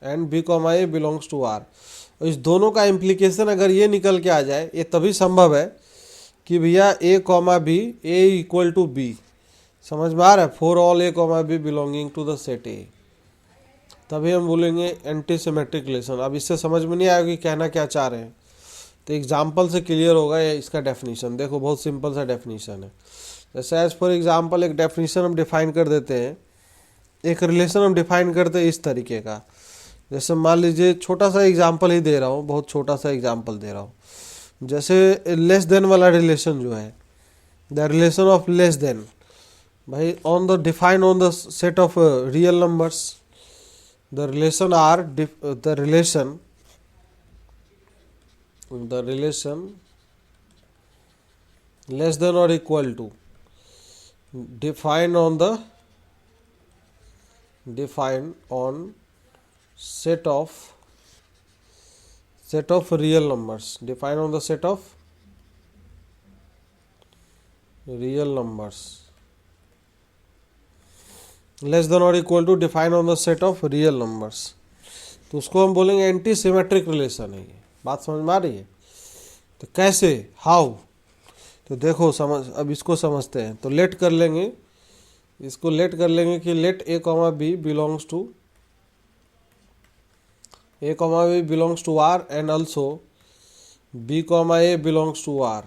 and b comma a belongs to r, इस दोनों का इम्प्लीकेशन अगर ये निकल के आ जाए, ये तभी संभव है कि भैया a comma b a equal to b, समझ में आ रहा है, for all a comma B belonging to the set a, तभी हम बोलेंगे एंटी सिमेट्रिक रिलेशन। अब इससे समझ में नहीं आएगा कि कहना क्या चाह रहे हैं, तो एग्जाम्पल से क्लियर होगा ये इसका डेफिनेशन। देखो बहुत सिंपल सा डेफिनेशन है। जैसे एज फॉर एग्जाम्पल एक डेफिनेशन हम डिफाइन कर देते हैं, एक रिलेशन हम डिफाइन करते हैं इस तरीके का। जैसे मान लीजिए छोटा सा एग्जाम्पल ही दे रहा हूँ, बहुत छोटा सा एग्जाम्पल दे रहा हूँ। जैसे लेस देन वाला रिलेशन जो है, the relation of less than, भाई on the define on the set of real numbers, the relation are the relation less than or equal to define on set of real numbers, define on the set of real numbers less than और equal to define on the set of real numbers, तो उसको हम बोलेंगे anti symmetric relation है। ये बात समझ में आ रही है? तो कैसे, हाउ, तो देखो समझ, अब इसको समझते हैं। तो लेट कर लेंगे, इसको लेट कर लेंगे कि let a comma B belongs to r and also b comma a belongs to r,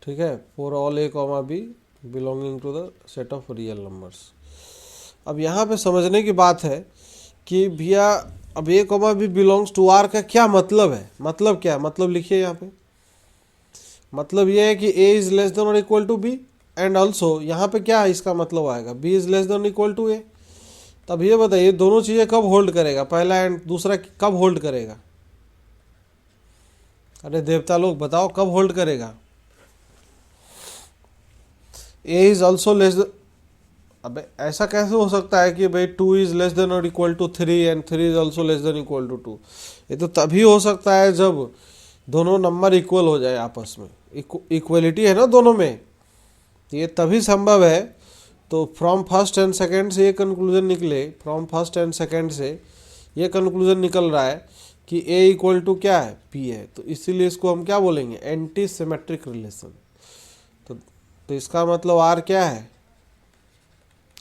ठीक है, for all a comma B belonging to the set of real numbers. अब यहाँ पे समझने की बात है कि भैया अब a comma B belongs to r का क्या मतलब है, मतलब क्या है, मतलब लिखिए यहाँ पे। मतलब ये है कि ए इज लेस देन और equal to b and also यहाँ पे क्या है इसका मतलब आएगा, b is less than equal to a. तब ये बताइए दोनों चीज़ें कब होल्ड करेगा, पहला एंड दूसरा कब होल्ड करेगा? अरे देवता लोग बताओ कब होल्ड करेगा? ए इज ऑल्सो लेस, अब ऐसा कैसे हो सकता है कि भाई 2 इज लेस देन और equal to 3 and 3 is also less than equal to 2? ये तो तभी हो सकता है जब दोनों नंबर इक्वल हो जाए आपस में, इक्वलिटी है ना दोनों में, ये तभी संभव है। तो फ्रॉम फर्स्ट एंड सेकेंड से ये कंक्लूजन निकले, फ्रॉम फर्स्ट एंड सेकेंड से ये कंक्लूजन निकल रहा है कि ए इक्वल टू क्या है, पी है, तो इसीलिए इसको हम क्या बोलेंगे, एंटी सिमेट्रिक रिलेशन। तो इसका मतलब आर क्या है,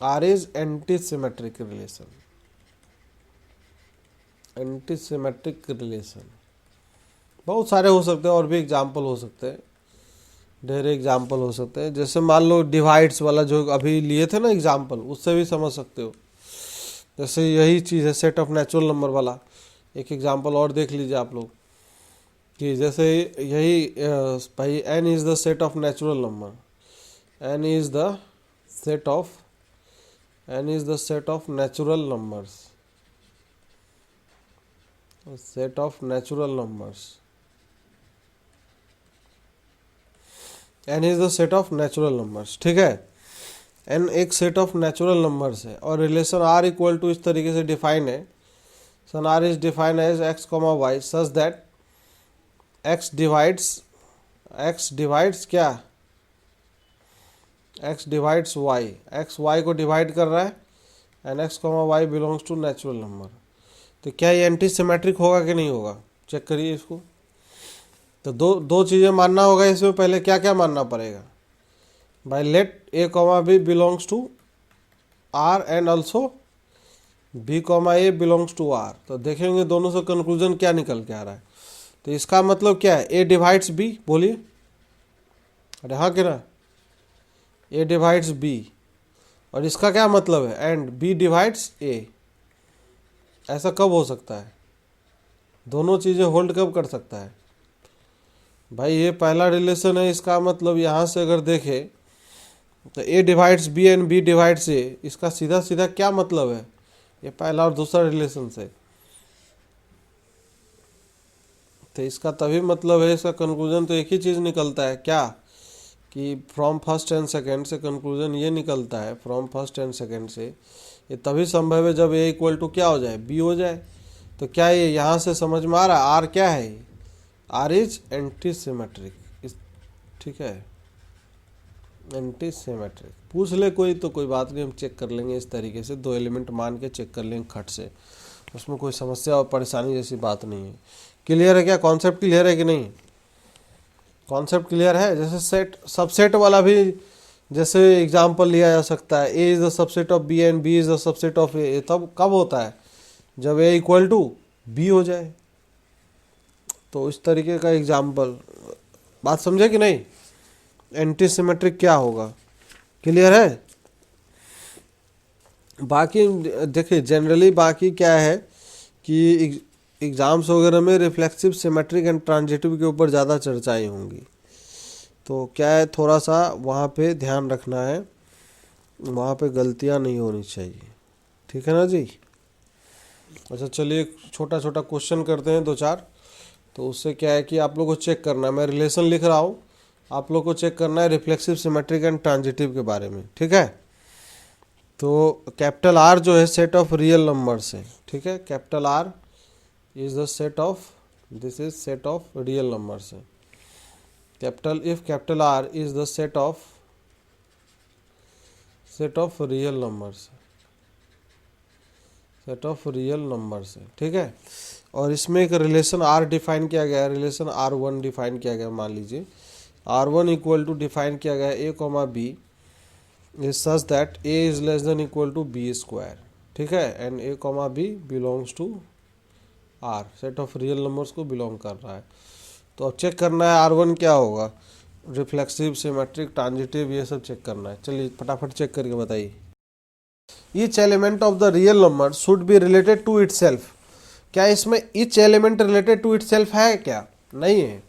r is anti symmetric relation. Anti symmetric relation बहुत सारे हो सकते हैं, और भी एग्जाम्पल हो सकते हैं, ढेर एग्जाम्पल हो सकते हैं। जैसे मान लो डिवाइड्स वाला जो अभी लिए थे ना एग्जाम्पल, उससे भी समझ सकते हो। जैसे यही चीज़ है सेट ऑफ नेचुरल नंबर वाला, एक एग्जाम्पल और देख लीजिए आप लोग कि जैसे यही भाई N is the set of natural number, N is the set of natural numbers, set of natural numbers, n is the set of natural numbers, ठीक है। n एक सेट ऑफ नेचुरल नंबर्स है और रिलेशन r इक्वल टू इस तरीके से define है, सन r is define as x comma y such that x divides क्या, x divides y, x y को डिवाइड कर रहा है and x comma Y belongs to natural number. तो क्या ये एंटी सिमेट्रिक होगा कि नहीं होगा, चेक करिए इसको। तो दो चीज़ें मानना होगा इसमें, पहले क्या क्या मानना पड़ेगा, by let a comma B belongs to r and also b comma a belongs to are. तो देखेंगे दोनों से कंक्लूजन क्या निकल के आ रहा है। तो इसका मतलब क्या है, ए डिवाइड्स बी, बोलिए, अरे हाँ कि ना, ए डिवाइड्स बी, और इसका क्या मतलब है, एंड बी डिवाइड्स ए। ऐसा कब हो सकता है, दोनों चीज़ें होल्ड कब कर सकता है भाई? ये पहला रिलेशन है, इसका मतलब यहाँ से अगर देखें तो a divides b and b divides a, इसका सीधा सीधा क्या मतलब है, ये पहला और दूसरा रिलेशन से। तो इसका तभी मतलब है, इसका कंक्लूजन तो एक ही चीज़ निकलता है क्या, कि फ्रॉम फर्स्ट एंड सेकेंड से कंक्लूजन ये निकलता है, फ्रॉम फर्स्ट एंड सेकेंड से ये तभी संभव है जब ए इक्वल टू क्या हो जाए, बी हो जाए। तो क्या ये यहाँ से समझ में आ रहा है, आर क्या है, आर इज एंटी सिमेट्रिक, ठीक है, एंटी सिमेट्रिक। पूछ ले कोई तो कोई बात नहीं, हम चेक कर लेंगे इस तरीके से, 2 एलिमेंट मान के चेक कर लेंगे खट से, उसमें कोई समस्या और परेशानी जैसी बात नहीं है। क्लियर है क्या? कॉन्सेप्ट क्लियर है कि नहीं? कॉन्सेप्ट क्लियर है? जैसे सेट सबसेट वाला भी जैसे एग्जांपल लिया जा सकता है, a is the subset of b and b is the subset of a, तब कब होता है? जब ए इक्वल टू बी हो जाए। तो इस तरीके का एग्जांपल, बात समझे कि नहीं? एंटी सिमेट्रिक क्या होगा? क्लियर है? बाकी देखिए जनरली बाकी क्या है कि एग्जाम्स वगैरह में रिफ्लेक्सिव, सिमेट्रिक एंड ट्रांजिटिव के ऊपर ज़्यादा चर्चाएं होंगी, तो क्या है थोड़ा सा वहाँ पे ध्यान रखना है, वहाँ पे गलतियाँ नहीं होनी चाहिए, ठीक है ना जी। अच्छा चलिए छोटा छोटा क्वेश्चन करते हैं 2-4, तो उससे क्या है कि आप लोग को चेक करना है, मैं रिलेशन लिख रहा हूँ, आप लोग को चेक करना है रिफ्लेक्सिव, सिमेट्रिक एंड ट्रांजिटिव के बारे में, ठीक है। तो कैपिटल आर जो है सेट ऑफ रियल नंबर्स है, ठीक है, capital r is the set of, this is set of real numbers है। Capital if capital r is the set of real numbers, set of real numbers है, ठीक है। और इसमें एक रिलेशन आर डिफाइन किया गया है, रिलेशन आर वन डिफाइन किया गया, मान लीजिए r one equal to define किया गया a comma b is such that a is less than equal to b square, ठीक है, and a comma B belongs to r, set of real numbers को belong कर रहा है। तो अब चेक करना है आर वन क्या होगा, रिफ्लेक्सिव, सिमेट्रिक, ट्रांजिटिव, ये सब चेक करना है। चलिए फटाफट चेक करके बताइए। Each element of the real number should be related to itself. क्या इसमें each element related to itself है क्या? नहीं है।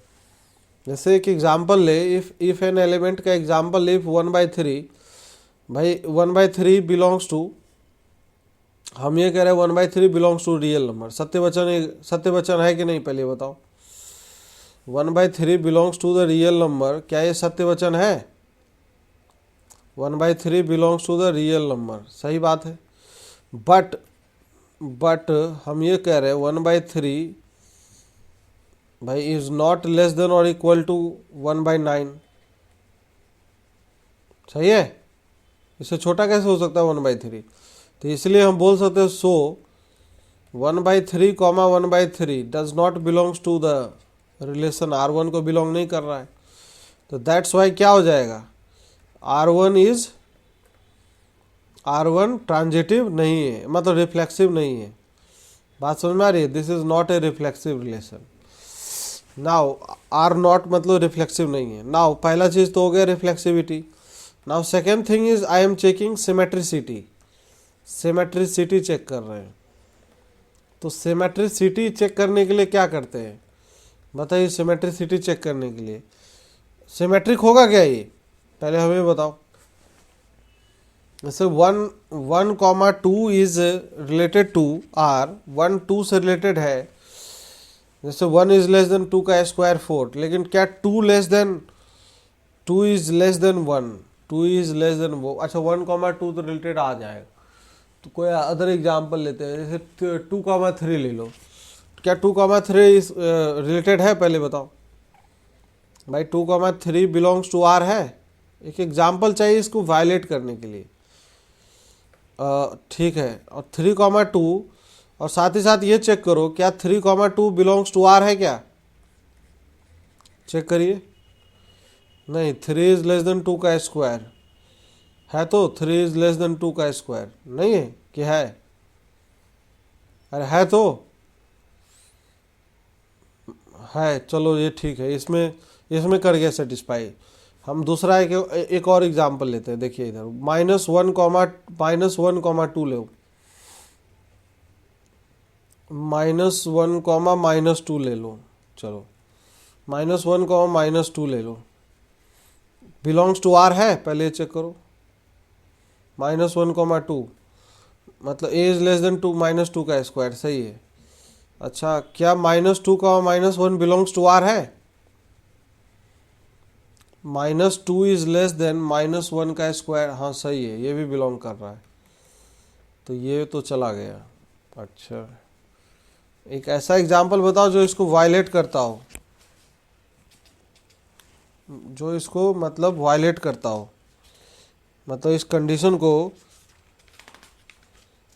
जैसे एक एग्जांपल ले, इफ एन एलिमेंट का एग्जांपल इफ 1/3, भाई 1/3 बिलोंग्स टू, हम ये कह रहे हैं 1/3 बिलोंग्स टू रियल नंबर, सत्यवचन है कि नहीं पहले बताओ। 1/3 belongs to the real number, क्या ये सत्यवचन है? 1/3 belongs to the real number, सही बात है। बट हम ये कह रहे हैं 1/3 भाई इज नॉट लेस देन और इक्वल टू 1/9, सही है। इससे छोटा कैसे हो सकता है 1/3? तो इसलिए हम बोल सकते हैं so 1/3 comma 1/3 does not belongs to the relation R1 को बिलोंग नहीं कर रहा है। तो दैट्स वाई क्या हो जाएगा, R1 ट्रांजिटिव नहीं है, मतलब रिफ्लेक्सिव नहीं है। बात समझ में आ रही है? This is not a reflexive relation. Now r not मतलब रिफ्लेक्सिव नहीं है। नाउ पहला चीज तो हो गया reflexivity. Now second thing is I am checking symmetricity, symmetricity check कर रहे हैं। तो सिमेट्रिसिटी चेक करने के लिए क्या करते हैं बताइए? सिमेट्रिसिटी चेक करने के लिए सिमेट्रिक होगा क्या ये, पहले हमें बताओ। जैसे 1,2 इज रिलेटेड टू आर, 1 2 से रिलेटेड है। जैसे 1 इज लेस देन 2 का स्क्वायर 4, लेकिन क्या 2 is less then 1, 2 is less then वो, अच्छा 1,2 तो रिलेटेड आ जाएगा। तो कोई अदर एग्जाम्पल लेते हैं, जैसे 2,3 ले लो। क्या 2,3 इस रिलेटेड है पहले बताओ भाई? 2,3 बिलोंग्स टू आर है। एक एग्जाम्पल चाहिए इसको वायलेट करने के लिए, ठीक है। और 3,2 और साथ ही साथ ये चेक करो क्या 3,2 बिलोंग्स टू आर है क्या? चेक करिए। नहीं, 3 इज लेस देन 2 का स्क्वायर है, तो 3 इज लेस देन 2 का स्क्वायर नहीं है कि है? अरे है तो है, चलो ये ठीक है, इसमें कर गया सेटिस्फाई। हम दूसरा एक और एग्जाम्पल लेते हैं। देखिए इधर -1, -1,2 ले, -1, -2 ले लो। चलो -1, -2 ले लो, बिलोंग्स टू आर है, पहले चेक करो। -1, 2 मतलब ए इज लेस देन 2, -2 का स्क्वायर, सही है। अच्छा क्या -2, -1 बिलोंग्स टू आर है? -2 इज लेस देन -1 का स्क्वायर, हाँ सही है, ये भी बिलोंग कर रहा है, तो ये तो चला गया। अच्छा एक ऐसा एग्जाम्पल बताओ जो इसको वायलेट करता हो। जो इसको मतलब वायलेट करता हो, मतलब इस कंडीशन को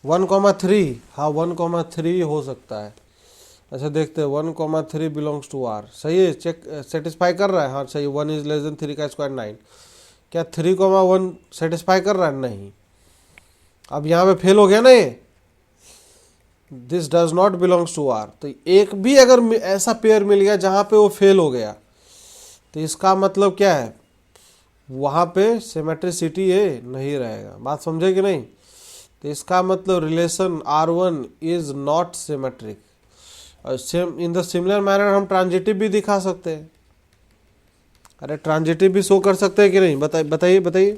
1,3, हाँ 1,3 हो सकता है। अच्छा देखते हैं 1,3 बिलोंग्स टू आर, सही है, चेक सेटिस्फाई कर रहा है, हाँ सही, 1 इज लेस देन 3 का स्क्वायर 9। क्या 3,1 सेटिस्फाई कर रहा है? नहीं। अब यहाँ पे फेल हो गया ना ये, this does not belongs to are. तो एक भी अगर ऐसा पेयर मिल गया जहाँ पे वो फेल हो गया, तो इसका मतलब क्या है, वहाँ पे सिमेट्रिसिटी ये नहीं रहेगा। बात समझे कि नहीं? तो इसका मतलब relation R1 is not symmetric. और same in the similar manner हम ट्रांजिटिव भी दिखा सकते हैं। अरे ट्रांजिटिव भी शो कर सकते हैं कि नहीं? बताइए बताइए।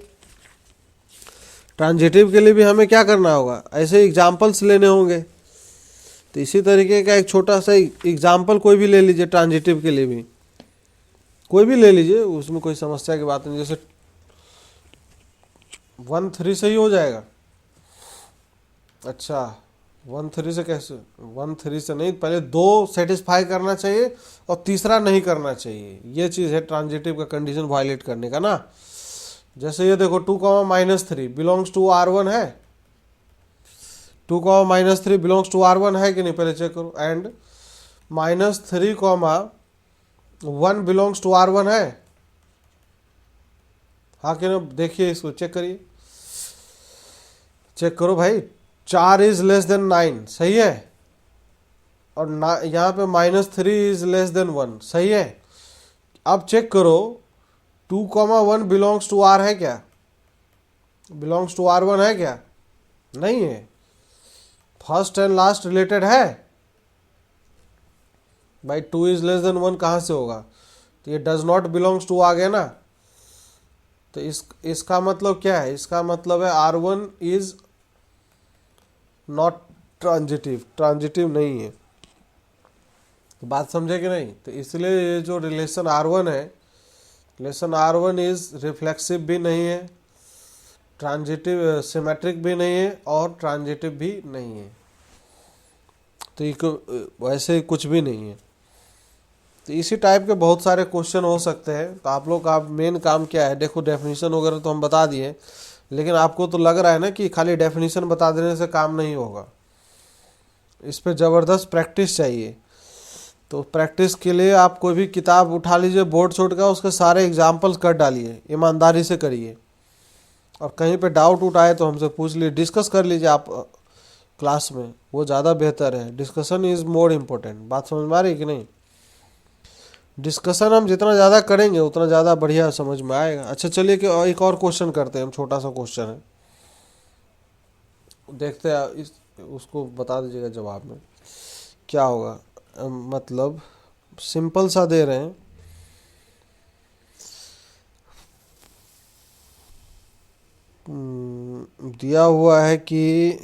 ट्रांजिटिव के लिए भी हमें क्या करना होगा? ऐसे एग्जाम्पल्स लेने होंगे। तो इसी तरीके का एक छोटा सा एग्जाम्पल कोई भी ले लीजिए, ट्रांजिटिव के लिए भी कोई भी ले लीजिए, उसमें कोई समस्या की बात नहीं। जैसे 1,3 से ही हो जाएगा। अच्छा 1,3 से कैसे? 1,3 से नहीं, पहले 2 सेटिस्फाई करना चाहिए और तीसरा नहीं करना चाहिए। ये चीज़ है ट्रांजिटिव का कंडीशन वायलेट करने का ना। जैसे ये देखो 2,-3 बिलोंग्स टू R1 है, 2,-3 बिलोंग्स टू R1 है कि नहीं? पहले चेक करो। एंड -3,1 बिलोंग्स टू R1 है, हाँ कि ना? देखिए इसको चेक करिए, चेक करो भाई। 4 इज लेस देन 9, सही है। और यहाँ पे -3 इज लेस देन 1, सही है। अब चेक करो 2,1 बिलोंग्स टू R है क्या? बिलोंग्स टू R1 है क्या? नहीं है। फर्स्ट एंड लास्ट रिलेटेड है भाई। 2 इज लेस देन 1 कहाँ से होगा? तो ये डज नॉट बिलोंग्स टू आ गया ना। तो इसका मतलब क्या है? इसका मतलब है R1 is not transitive, transitive नहीं है। तो बात समझे कि नहीं? तो इसलिए ये जो रिलेशन R1 है, रिलेशन R1 इज रिफ्लेक्सिव भी नहीं है, ट्रांजिटिव सिमेट्रिक भी नहीं है और ट्रांजिटिव भी नहीं है। तो ये वैसे कुछ भी नहीं है। तो इसी टाइप के बहुत सारे क्वेश्चन हो सकते हैं। तो आप लोग का मेन काम क्या है? देखो डेफिनेशन वगैरह तो हम बता दिए, लेकिन आपको तो लग रहा है ना कि खाली डेफिनेशन बता देने से काम नहीं होगा, इस पे ज़बरदस्त प्रैक्टिस चाहिए। तो प्रैक्टिस के लिए आप कोई भी किताब उठा लीजिए बोर्ड छोड़ का, उसके सारे एग्जाम्पल्स कर डालिए, ईमानदारी से करिए। और कहीं पे डाउट उठ आए तो हमसे पूछ लीजिए, डिस्कस कर लीजिए आप क्लास में, वो ज़्यादा बेहतर है। Discussion is more important. बात समझ में आ रही है कि नहीं? डिस्कशन हम जितना ज़्यादा करेंगे उतना ज़्यादा बढ़िया समझ में आएगा। अच्छा चलिए कि एक और क्वेश्चन करते हैं हम, छोटा सा क्वेश्चन है, देखते हैं उसको बता दीजिएगा जवाब में क्या होगा। मतलब सिंपल सा दे रहे हैं, दिया हुआ है कि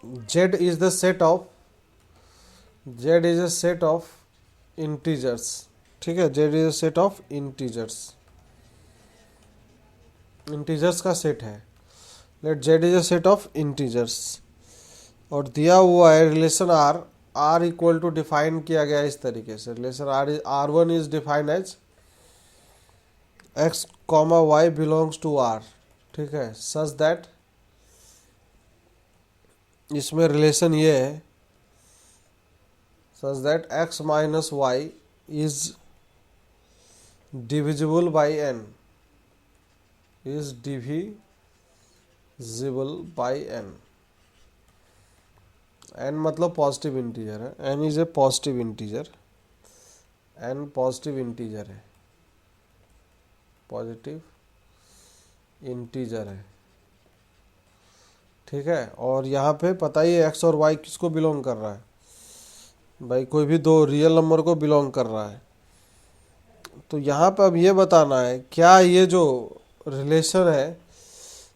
Z is the set of integers, ठीक है। Z is a set of integers का सेट है। लेट Z is a set of integers और दिया हुआ है relation R equal to define किया गया इस तरीके से। Relation R1 is defined as x, y belongs to R, ठीक है। सच दैट, इसमें रिलेशन ये है, such that x minus y is divisible by n, is divisible by n। n मतलब पॉजिटिव इंटीजर है, n is a positive integer, n positive integer है, positive integer है, ठीक है। और यहाँ पे पता ही है x और y किसको बिलोंग कर रहा है भाई? कोई भी दो रियल नंबर को बिलोंग कर रहा है। तो यहाँ पे अब ये बताना है क्या ये जो रिलेशन है,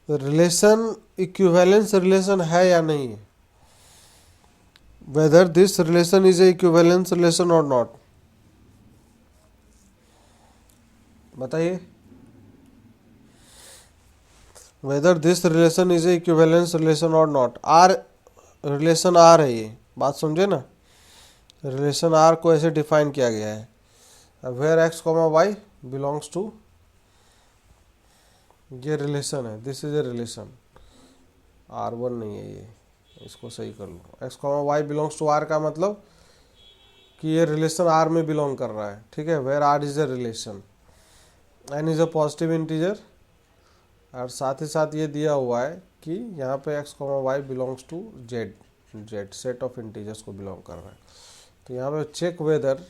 रिलेशन इक्विवेलेंस रिलेशन है या नहीं है, whether this relation is a equivalence relation or not। बताइए, whether this relation is a equivalence relation or not। R relation R है, ये बात समझे ना। रिलेशन R को ऐसे डिफाइन किया गया है where x comma Y belongs to, ये रिलेशन है, this is a relation, R1 नहीं है ये, इसको सही कर लो। X comma Y belongs to R का मतलब कि ये रिलेशन R में बिलोंग कर रहा है, ठीक है। Where R is a relation, n is a positive integer, और साथ ही साथ ये दिया हुआ है कि यहाँ पे x comma Y belongs to z, z set of integers को बिलोंग कर रहा है। तो यहाँ पे check whether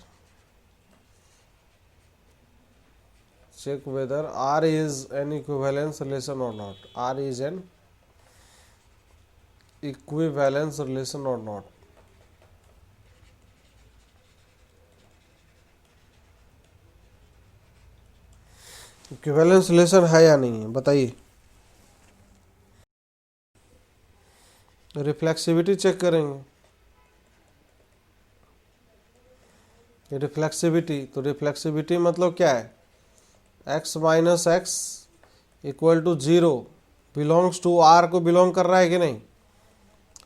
R is an equivalence relation or not, R is an equivalence relation or not. Equivalence relation है या नहीं है बताइए। रिफ्लेक्सिविटी चेक करेंगे, रिफ्लेक्सिविटी, तो रिफ्लेक्सिविटी मतलब क्या है, x minus x equal to 0 belongs to R को बिलोंग कर रहा है कि नहीं,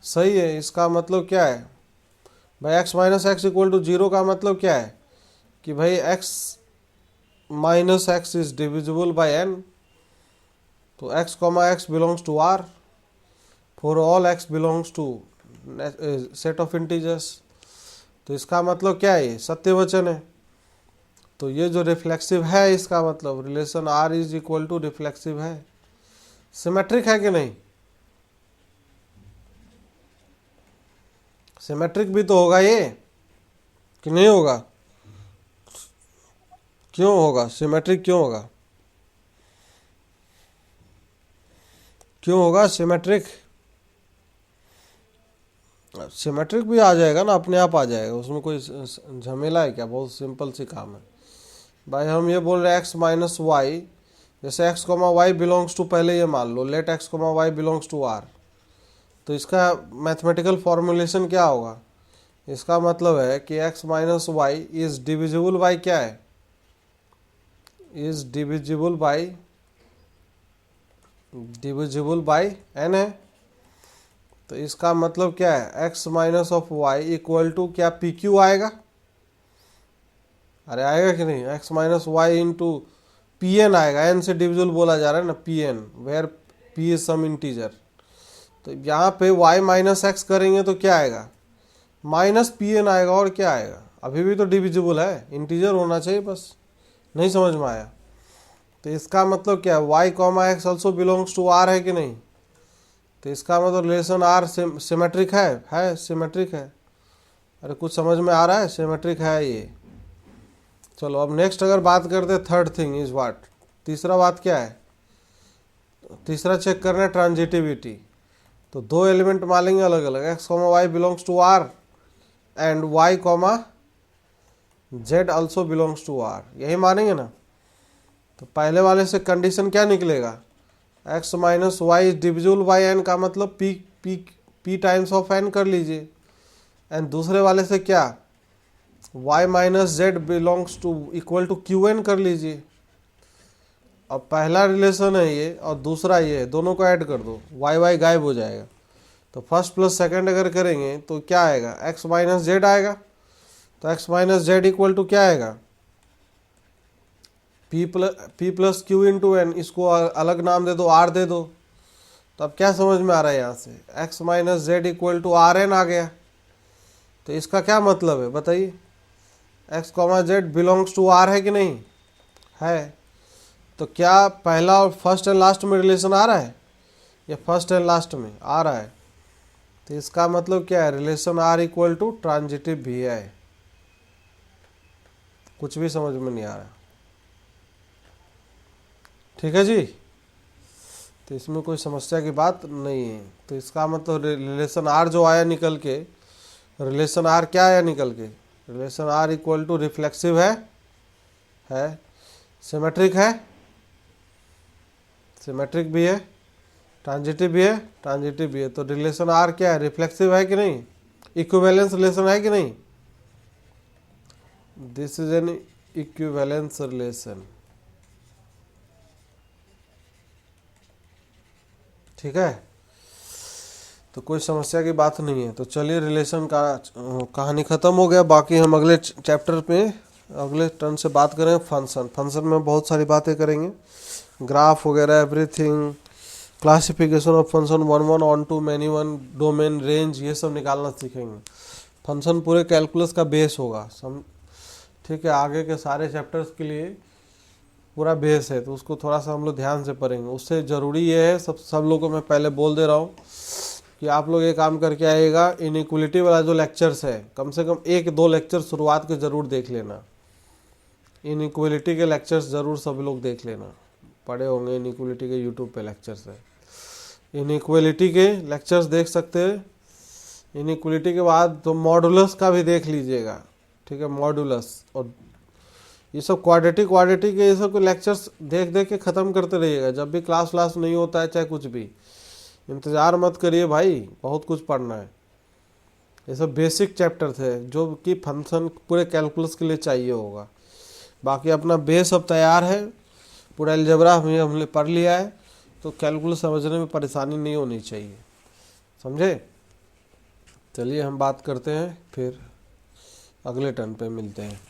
सही है। इसका मतलब क्या है भाई, x minus x equal to 0 का मतलब क्या है कि भाई x minus x is divisible by n, तो x comma x belongs to R for all x belongs to set of integers. तो इसका मतलब क्या है, ये सत्य वचन है। तो ये जो रिफ्लेक्सिव है, इसका मतलब relation R is equal to reflexive है, सिमेट्रिक है कि नहीं, सिमेट्रिक भी तो होगा ये कि नहीं होगा, क्यों होगा सिमेट्रिक, क्यों होगा, क्यों होगा सिमेट्रिक, सिमेट्रिक भी आ जाएगा ना, अपने आप आ जाएगा, उसमें कोई झमेला है क्या, बहुत सिंपल सी काम है भाई। हम ये बोल रहे हैं एक्स माइनस वाई, जैसे x comma y belongs to, पहले ये मान लो let x comma y belongs to R, तो इसका मैथमेटिकल फॉर्मुलेशन क्या होगा, इसका मतलब है कि x minus y is divisible by क्या है, इज डिविजिबल बाई n है। तो इसका मतलब क्या है, x minus of y equal to क्या पी क्यू आएगा, अरे आएगा कि नहीं, x minus y into p n आएगा, एन से डिविजिबल बोला जा रहा है ना, p n, where p is some integer. तो यहाँ पे वाई माइनस एक्स करेंगे तो क्या आएगा, माइनस पी एन आएगा, और क्या आएगा, अभी भी तो डिविजिबल है, इंटीजर होना चाहिए बस, नहीं समझ में आया। तो इसका मतलब क्या है, y comma x also belongs to R है कि नहीं, तो इसका मतलब रिलेशन R सिमेट्रिक है सिमेट्रिक है। अरे कुछ समझ में आ रहा है, सिमेट्रिक है ये। चलो अब नेक्स्ट अगर बात करते हैं, थर्ड थिंग इज व्हाट, तीसरा बात क्या है, तीसरा चेक करना है ट्रांजिटिविटी। तो दो एलिमेंट मान लेंगे अलग अलग, x comma Y belongs to R and y comma z also belongs to R, यही मानेंगे ना। तो पहले वाले से कंडीशन क्या निकलेगा, x minus y is divisible by n, का मतलब p टाइम्स ऑफ n कर लीजिए, एंड दूसरे वाले से क्या, y minus z belongs to equal to qn कर लीजिए। अब पहला रिलेशन है ये और दूसरा ये है, दोनों को ऐड कर दो, y गायब हो जाएगा। तो फर्स्ट प्लस सेकंड अगर करेंगे तो क्या आएगा, x माइनस जेड आएगा। तो x minus z equal to क्या आएगा, p plus q into n, इसको अलग नाम दे दो, R दे दो। तो अब क्या समझ में आ रहा है, यहाँ से x minus z equal to RN आ गया। तो इसका क्या मतलब है बताइए, x comma z belongs to R है कि नहीं है। तो क्या पहला और फर्स्ट एंड लास्ट में रिलेशन आ रहा है, या फर्स्ट एंड लास्ट में आ रहा है। तो इसका मतलब क्या है, relation R equal to transitive भी है। कुछ भी समझ में नहीं आ रहा, ठीक है जी। तो इसमें कोई समस्या की बात नहीं है। तो इसका मतलब रिलेशन R जो आया निकल के, रिलेशन R क्या आया निकल के, relation R equal to reflexive है, सिमेट्रिक है, सिमेट्रिक भी है, ट्रांजिटिव भी है, ट्रांजिटिव भी है। तो रिलेशन R क्या है, रिफ्लेक्सिव है कि नहीं, इक्विवेलेंस रिलेशन है कि नहीं, this is an equivalence relation, ठीक है। तो कोई समस्या की बात नहीं है। तो चलिए रिलेशन का कहानी खत्म हो गया, बाकी हम अगले चैप्टर में अगले टर्न से बात करें फंक्शन। फंक्शन में बहुत सारी बातें करेंगे, ग्राफ वगैरह everything, classification of function, one one, onto, many one, domain, range, ये सब निकालना सीखेंगे। फंक्शन पूरे कैलकुलस का बेस होगा, ठीक है, आगे के सारे चैप्टर्स के लिए पूरा बेस है, तो उसको थोड़ा सा हम लोग ध्यान से पढ़ेंगे। उससे ज़रूरी ये है, सब लोगों को मैं पहले बोल दे रहा हूँ कि आप लोग ये काम करके आइएगा, इनइक्वलिटी वाला जो लेक्चर्स है कम से कम 1-2 लेक्चर शुरुआत के ज़रूर देख लेना। इनइक्वलिटी के लेक्चर्स ज़रूर सब लोग देख लेना, पढ़े होंगे इनइक्वलिटी के यूट्यूब पे लेक्चर्स है। इनइक्वलिटी के लेक्चर्स देख सकते हैं। इनइक्वलिटी के बाद तो मॉडुलस का भी देख लीजिएगा, ठीक है, मॉडुलस, और ये सब क्वाड्रेटिक के ये सब के लेक्चर्स देख देख के ख़त्म करते रहिएगा। जब भी क्लास नहीं होता है, चाहे कुछ भी, इंतज़ार मत करिए भाई, बहुत कुछ पढ़ना है। ये सब बेसिक चैप्टर थे जो कि फंक्शन पूरे कैलकुलस के लिए चाहिए होगा। बाकी अपना बेस अब तैयार है, पूरा अलजेब्रा हमने पढ़ लिया है, तो कैलकुलस समझने में परेशानी नहीं होनी चाहिए, समझे। चलिए हम बात करते हैं, फिर अगले टर्न पे मिलते हैं।